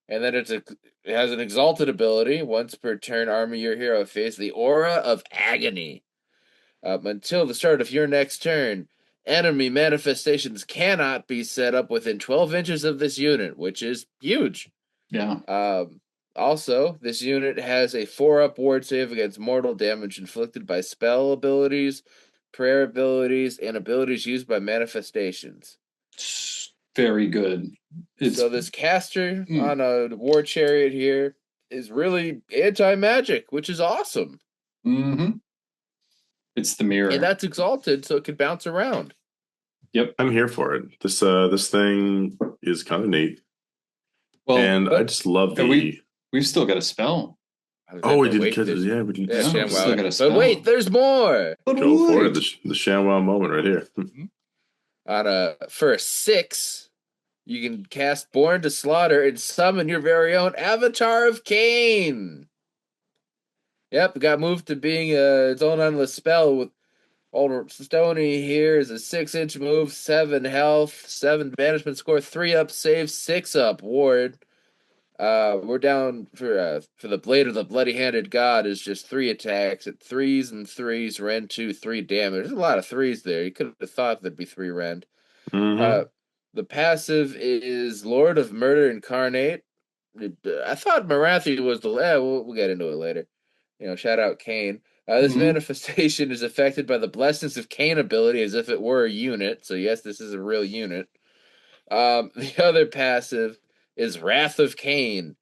And then it has an exalted ability. Once per turn, army your hero face the Aura of Agony. Until the start of your next turn, enemy manifestations cannot be set up within 12 inches of this unit, which is huge. Yeah. Also, this unit has a 4-up ward save against mortal damage inflicted by spell abilities, prayer abilities, and abilities used by manifestations. very good. So this caster Hmm. on a war chariot here is really anti-magic, which is awesome. Mm-hmm. It's the mirror. And that's exalted, so it can bounce around. Yep. I'm here for it. This thing is kind of neat. Well, And I just love the. we've still got a spell. Oh, we did because yeah, we did. Yeah, Yeah, ShamWow. still got a But spell. wait, there's more. But Go for it. wait. The ShamWow moment right here. For a 6, you can cast Born to Slaughter and summon your very own Avatar of Khaine. Yep, it got moved to being its own endless spell with Old Stony here is a 6-inch move, 7 health, 7 banishment score, 3 up save, 6 up ward. We're down for the Blade of the Bloody-Handed God is just 3 attacks at 3s and 3s, rend 2, 3 damage. There's a lot of 3s there. You could have thought there'd be 3 rend. Mm-hmm. The passive is Lord of Murder Incarnate. I thought Marathi was the we'll get into it later. Shout out Khaine. This Mhm. manifestation is affected by the Blessings of Khaine ability as if it were a unit. So yes, this is a real unit. The other passive is Wrath of Khaine.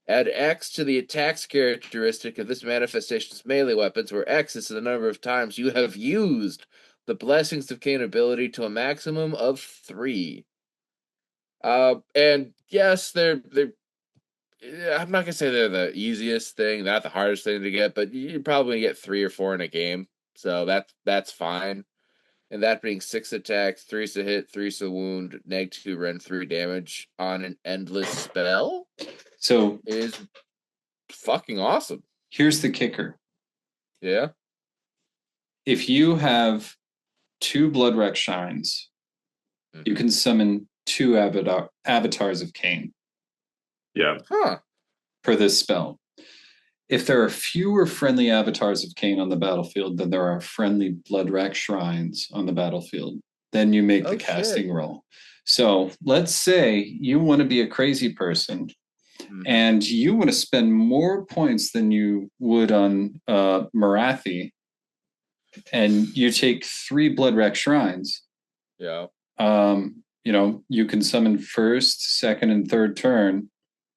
Add X to the attacks characteristic of this manifestation's melee weapons, where X is the number of times you have used the Blessings of Khaine ability to a maximum of 3. And yes, I'm not gonna say they're the easiest thing, not the hardest thing to get, but you probably get 3 or 4 in a game, so that's fine. And that being 6 attacks, 3's to hit, 3's to wound, -2 rend 3 damage on an endless spell So is fucking awesome. here's the kicker. Yeah. If you have 2 Bloodwreck Shrines, you can summon 2 avatars of Khaine Yeah. Huh. for this spell. If there are fewer friendly avatars of Khaine on the battlefield than there are friendly Bloodwreck Shrines on the battlefield, then you make the casting roll. So let's say you want to be a crazy person and you want to spend more points than you would on Marathi, and you take 3 Bloodwreck Shrines. Yeah. You can summon first, second, and third turn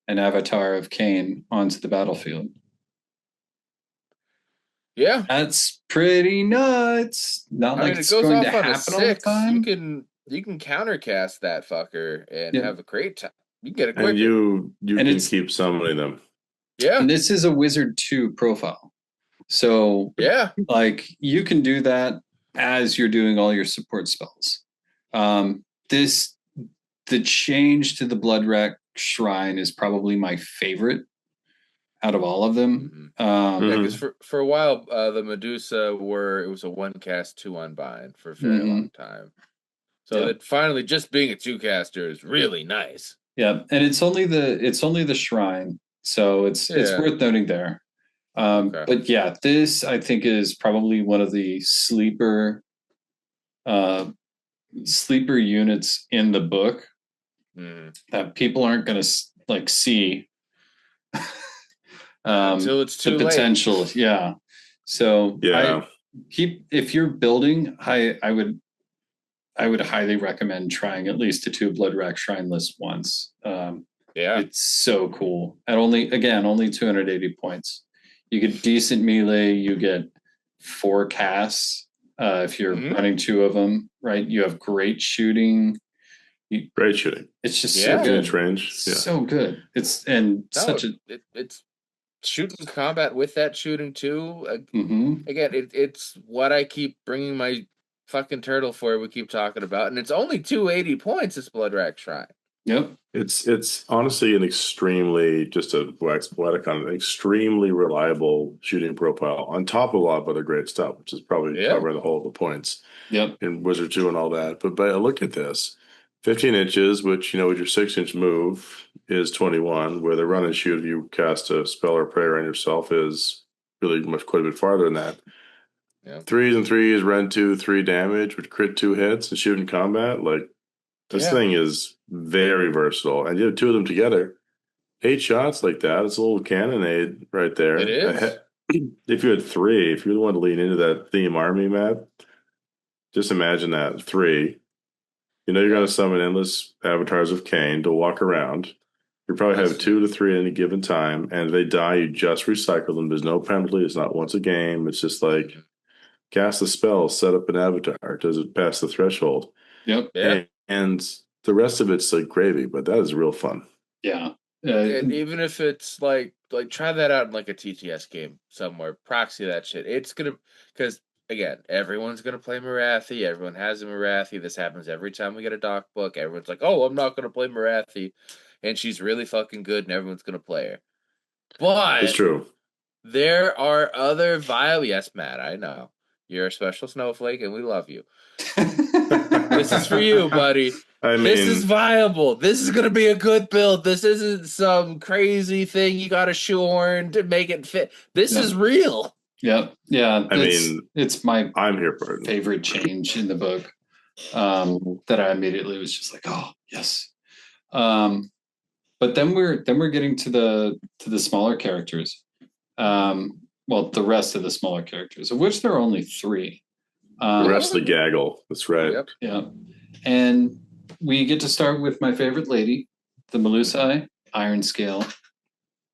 an avatar of Khaine onto the battlefield. Yeah. That's pretty nuts. Not like it's going to happen all the time. You can countercast that fucker and have a great time. You can get a quick. And you can keep summoning them. Yeah. And this is a Wizard 2 profile. So yeah, like you can do that as you're doing all your support spells. The change to the Bloodwreck Shrine is probably my favorite out of all of them. because for a while the Medusa it was a 1 cast 2 unbind for a very long time. So that finally just being a 2 caster is really nice. Yeah, and it's only the shrine, so it's worth noting there. But yeah, this I think is probably one of the sleeper units in the book that people aren't going to see until it's too the potential. late. Yeah. So yeah, if you're building, I would highly recommend trying at least a 2 Bloodwreck Shrine list once. It's so cool. And only 280 points. You get decent melee. You get 4 casts if you're running 2 of them. Right? You have great shooting. Great shooting. It's just so good. Range. So good. It's shooting combat with that shooting too. Again, it's what I keep bringing my fucking turtle for. We keep talking about, and it's only 280 points. This Bloodwreck Shrine. Yep. It's honestly an extremely, just a wax poetic on an extremely reliable shooting profile on top of a lot of other great stuff, which is probably covering the whole of the points. Yep. In Wizard 2 and all that. But look at this. 15 inches, which, with your 6-inch move is 21, where the run and shoot if you cast a spell or prayer on yourself is really quite a bit farther than that. Yeah. 3s and 3s, rend 2, 3 damage, with crit 2 hits and shoot in combat. Like, this thing is very versatile. And you have 2 of them together. 8 shots like that. It's a little cannonade right there. It is. If you had 3, if you really wanted to lean into that theme army, Matt, just imagine that. 3. You know you're going to summon endless avatars of Khaine to walk around. You probably have 2 to 3 at any given time, and they die. You just recycle them. There's no penalty. It's not once a game. It's just like cast a spell, set up an avatar. Does it pass the threshold? Yep. Yeah. And the rest of it's like gravy, but that is real fun. Yeah. And even if it's like try that out in like a TTS game somewhere, proxy that shit. It's gonna, because again, everyone's gonna play Marathi. Everyone has a Marathi. This happens every time we get a doc book. Everyone's like, "Oh, I'm not gonna play Marathi," and she's really fucking good, and everyone's gonna play her. But It's true. there are other viable. Yes, Matt, I know you're a special snowflake, and we love you. This is for you, buddy. I mean, this is viable. This is gonna be a good build. This isn't some crazy thing you got to shoehorn to make it fit. This is real. Yep. Yeah. I mean, it's my I'm here for it. favorite change in the book. That I immediately was just like, oh yes. But then we're getting to the smaller characters. Well, the rest of the smaller characters, of which there are only 3. The rest of the gaggle. That's right. Yep. Yeah. And we get to start with my favorite lady, the Melusai Iron Scale.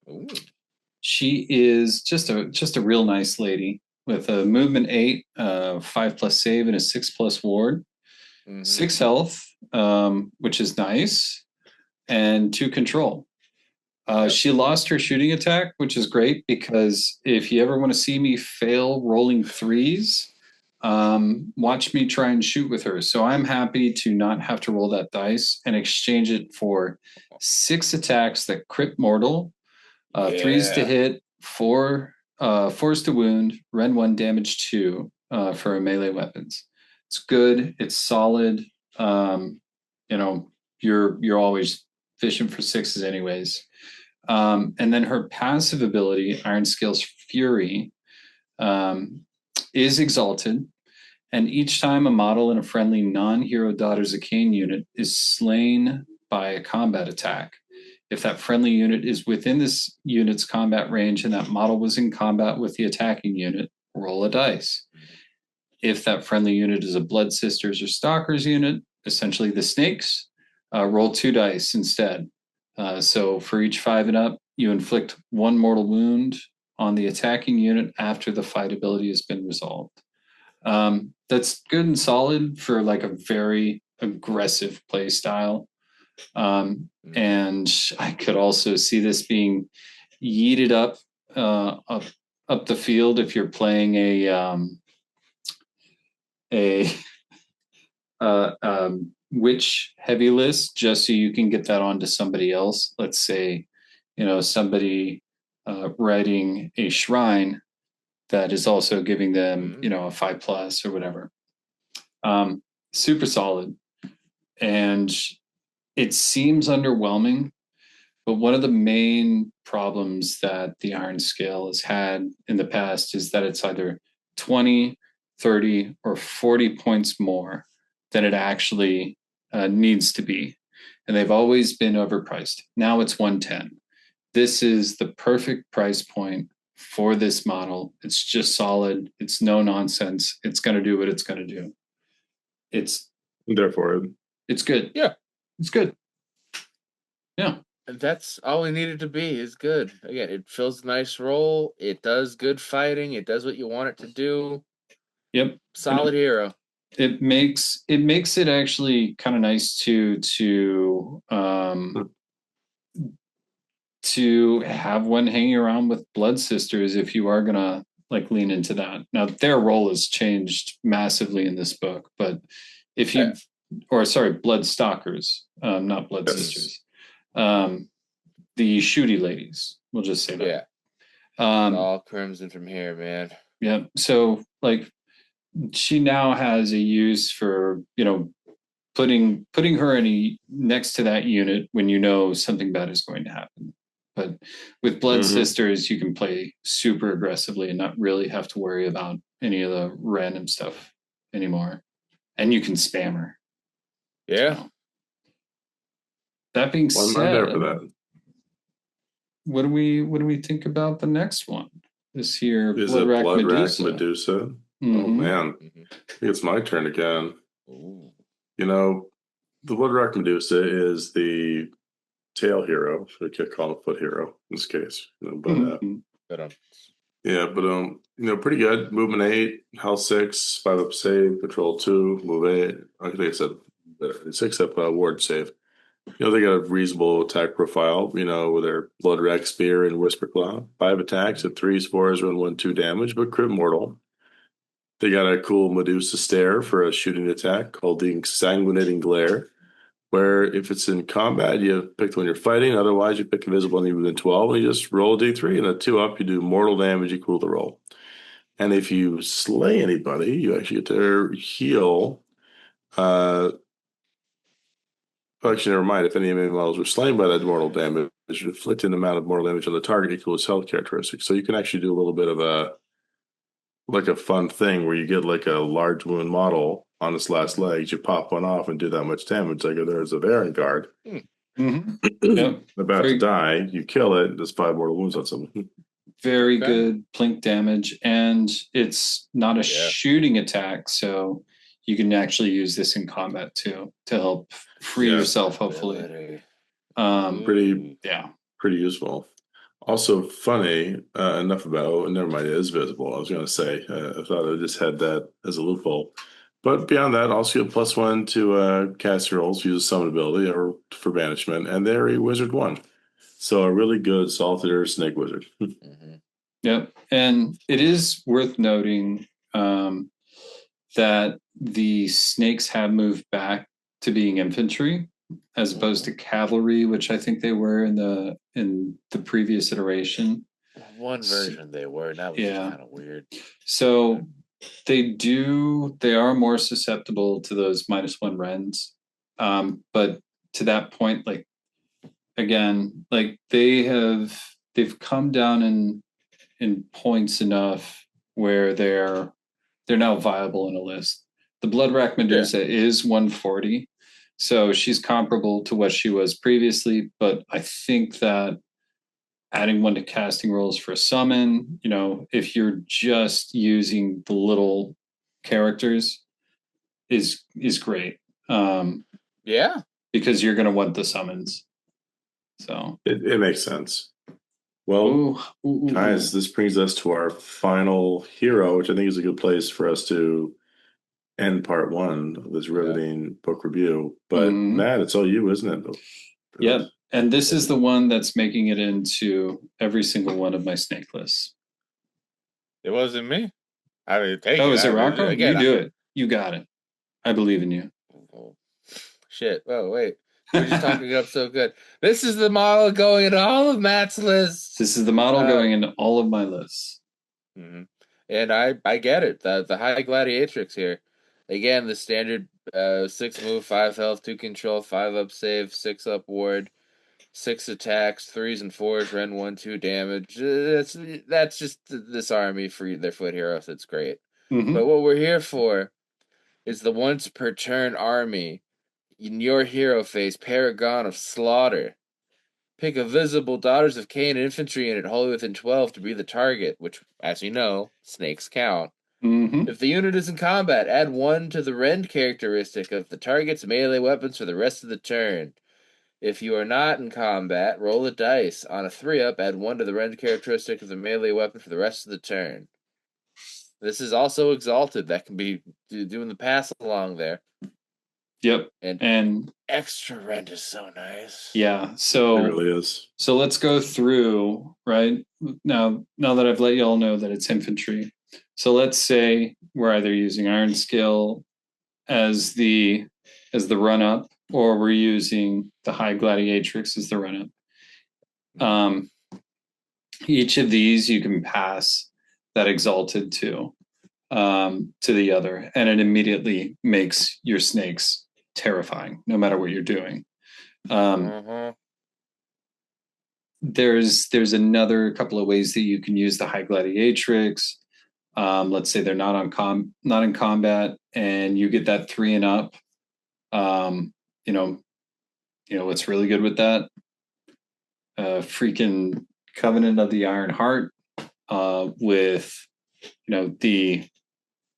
Ooh. She is just a real nice lady with a movement 8, 5+ save, and a 6+ ward, 6 health, which is nice, and 2 control. She lost her shooting attack, which is great because if you ever want to see me fail rolling 3s, watch me try and shoot with her. So I'm happy to not have to roll that dice and exchange it for 6 attacks that crit mortal, 3s to hit, 4 4s to wound, Ren 1, damage 2 for melee weapons. It's good. It's solid. You're always fishing for 6s anyways. And then her passive ability, Iron Scale's Fury, is exalted. And each time a model in a friendly non-hero Daughters of Khaine unit is slain by a combat attack, if that friendly unit is within this unit's combat range and that model was in combat with the attacking unit, roll a dice. If that friendly unit is a Blood Sisters or Stalkers unit, essentially the snakes, roll 2 dice instead. So for each 5 and up, you inflict 1 mortal wound on the attacking unit after the fight ability has been resolved. That's good and solid for like a very aggressive play style. And I could also see this being yeeted up the field if you're playing a witch heavy list, just so you can get that onto somebody else. Let's say, somebody writing a shrine that is also giving them, a 5+ or whatever. Super solid. And it seems underwhelming, but one of the main problems that the Iron Scale has had in the past is that it's either 20, 30, or 40 points more than it actually needs to be. And they've always been overpriced. Now it's 110. This is the perfect price point for this model. It's just solid. It's no nonsense. It's going to do what it's going to do. Therefore, it's good. Yeah. It's good. Yeah. And that's all we needed to be, is good. Again, it fills a nice role. It does good fighting. It does what you want it to do. Yep. Solid hero. It makes it actually kind of nice to have one hanging around with Blood Sisters if you are gonna like lean into that. Now their role has changed massively in this book, but if you Blood Stalkers, not Blood Sisters. The shooty ladies, we'll just say that. Yeah. All crimson from here, man. Yeah. So like she now has a use for, putting her next to that unit when something bad is going to happen. But with Blood Sisters, you can play super aggressively and not really have to worry about any of the random stuff anymore. And you can spam her. Yeah. So, that being said, I'm there for that. What do we think about the next one? This here, Is Blood it Rack Blood Medusa. Rack Medusa? Mm-hmm. Oh man, I think it's my turn again. Ooh. You know, the Bloodrock Medusa is the tail hero. So I can't call it foot hero in this case. But yeah, but pretty good. Movement 8, health 6, 5 up save, control 2, move 8. I think I said 6 up ward save. They got a reasonable attack profile, with their Blood Rack Spear and Whisper Claw. 5 attacks at 3 spores, run 1/2 damage, but crit mortal. They got a cool Medusa Stare for a shooting attack called the Sanguinating Glare, where if it's in combat, you pick the one you're fighting. Otherwise, you pick invisible and you within 12, and you just roll a d3, and a 2 up, you do mortal damage equal to the roll. And if you slay anybody, you actually get to heal. Actually, never mind. If any enemy models were slain by that mortal damage, you inflict an amount of mortal damage on the target equal to its health characteristics. So you can actually do a little bit of a fun thing where you get like a large wound model on its last legs. You pop one off and do that much damage. Like if there's a Varangard about to die, you kill it. There's 5 mortal wounds on someone. Very good plink damage, and it's not a shooting attack, so you can actually use this in combat too to help free yourself. Hopefully, pretty useful. Also funny. Enough about. Never mind. It is visible. I was going to say. I thought I just had that as a loophole. But beyond that, also get +1 to cast rolls, use a summon ability or for banishment, and they're a wizard 1. So a really good solitaire snake wizard. Yep. And it is worth noting that the snakes have moved back to being infantry as opposed to cavalry, which I think they were in the previous iteration. One version they were, and that was kind of weird. So they are more susceptible to those -1 rends. But to that point, like again, like they've come down in points enough where they're now viable in a list. The Bloodrack Medusa is 140, so she's comparable to what she was previously, but I think that adding 1 to casting rolls for a summon, if you're just using the little characters is great. Because you're going to want the summons. So it makes sense. Well, guys, this brings us to our final hero, which I think is a good place for us to end part 1 of this riveting book review. But Matt, it's all you, isn't it? Yep. And this is the one that's making it into every single one of my snake lists. It wasn't me. I mean, is it Rocco? You do it. You got it. I believe in you. Oh, shit. Oh, wait. We're just talking up so good. This is the model going into all of Matt's lists. This is the model going into all of my lists. And I get it. The high gladiatrix here. Again, the standard 6 move, 5 health, 2 control, 5 up save, 6 up ward, 6 attacks, 3s and 4s, rend 1/2 damage. That's just this army for their foot heroes. It's great. But what we're here for is the once per turn army. In your hero phase, Paragon of Slaughter. Pick a visible Daughters of Khaine infantry unit wholly within 12 to be the target, which, as you know, snakes count. If the unit is in combat, add 1 to the rend characteristic of the target's melee weapons for the rest of the turn. If you are not in combat, roll a dice. On a 3-up, add 1 to the rend characteristic of the melee weapon for the rest of the turn. This is also Exalted. That can be doing the pass along there. Yep. And extra rend is so nice. Yeah. So it really is. So let's go through right now that I've let you all know that it's infantry. So let's say we're either using Iron Skill as the run up, or we're using the High Gladiatrix as the run up. Each of these you can pass that Exalted to the other, and it immediately makes your snakes terrifying, no matter what you're doing. There's another couple of ways that you can use the High Gladiatrix. Let's say they're not in combat, and you get that 3 and up. You know what's really good with that? Freaking Covenant of the Iron Heart with the.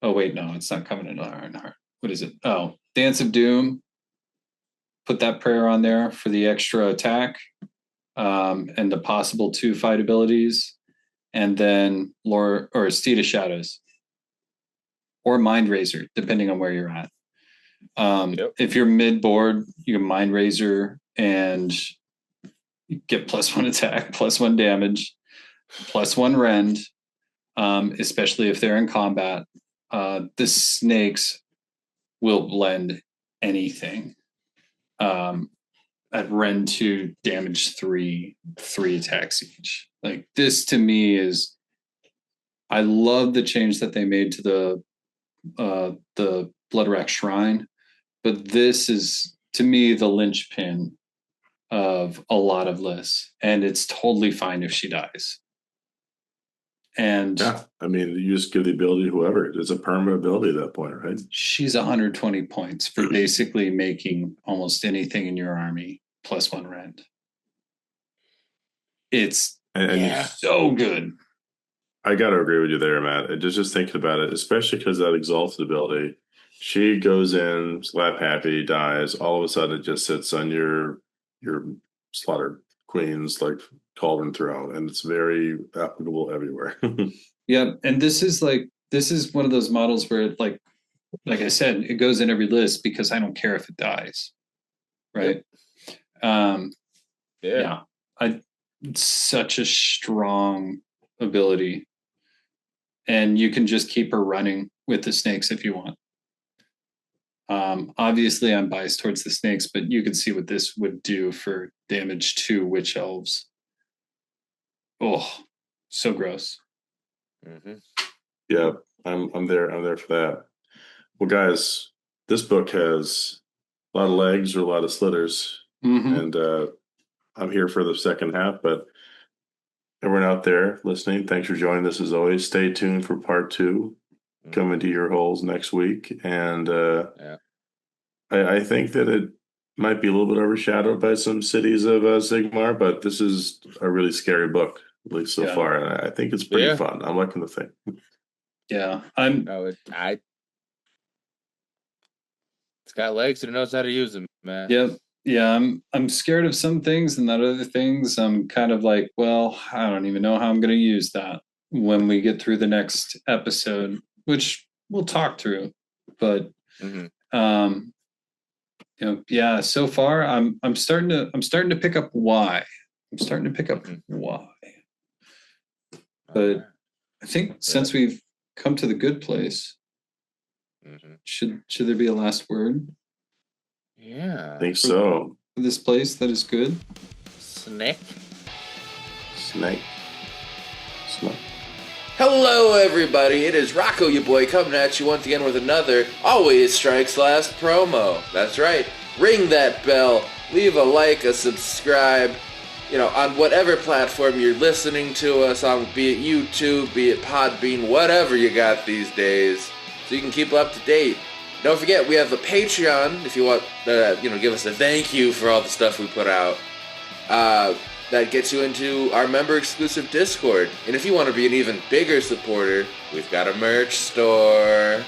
Oh wait, no, it's not Covenant of the Iron Heart. What is it? Oh, Dance of Doom put that prayer on there for the extra attack and the possible 2 fight abilities, and then Lore or Steed of Shadows or Mind Razor, depending on where you're at. If you're mid board, you can Mind Razor and get +1 attack, +1 damage, +1 rend, especially if they're in combat. The snakes will blend anything. At rend 2, damage 3 attacks each. Like, this to me is, I love the change that they made to the Bloodwrack Shrine, but this is, to me, the linchpin of a lot of lists, and it's totally fine if she dies. And yeah, I mean, you just give the ability to whoever. It's a permanent ability at that point, right? she's 120 points for basically making almost anything in your army +1 rend. It's so good. I got to agree with you there, Matt. Just thinking about it, especially because that exalted ability, she goes in, slap happy, dies. All of a sudden, it just sits on your slaughtered queen's like cauldron throne, and it's very applicable everywhere. Yeah, and this is one of those models where, like I said, it goes in every list because I don't care if it dies, right? Yeah. It's such a strong ability. And you can just keep her running with the snakes if you want. Obviously, I'm biased towards the snakes, but you can see what this would do for damage to witch elves. Oh, so gross. Mm-hmm. Yeah, I'm there. I'm there for that. Well, guys, this book has a lot of legs or a lot of slitters, and I'm here for the second half. But everyone out there listening, thanks for joining us as always. Stay tuned for part 2 coming to your holes next week. And I think that it might be a little bit overshadowed by some cities of Sigmar, but this is a really scary book, at least so far. And I think it's pretty fun. I'm liking the thing. Yeah, it's got legs and it knows how to use them, man. Yep. Yeah, I'm scared of some things, and that other things I'm kind of like, well, I don't even know how I'm going to use that when we get through the next episode, which we'll talk through. But so far I'm starting to pick up why. But I think since we've come to the good place, should there be a last word? Yeah. I think so. For this place that is good? Snake. Hello, everybody. It is Rocco, your boy, coming at you once again with another Always Strikes Last promo. That's right. Ring that bell. Leave a like, a subscribe. On whatever platform you're listening to us on, be it YouTube, be it Podbean, whatever you got these days, so you can keep up to date. Don't forget, we have a Patreon, if you want to, give us a thank you for all the stuff we put out. That gets you into our member-exclusive Discord. And if you want to be an even bigger supporter, we've got a merch store.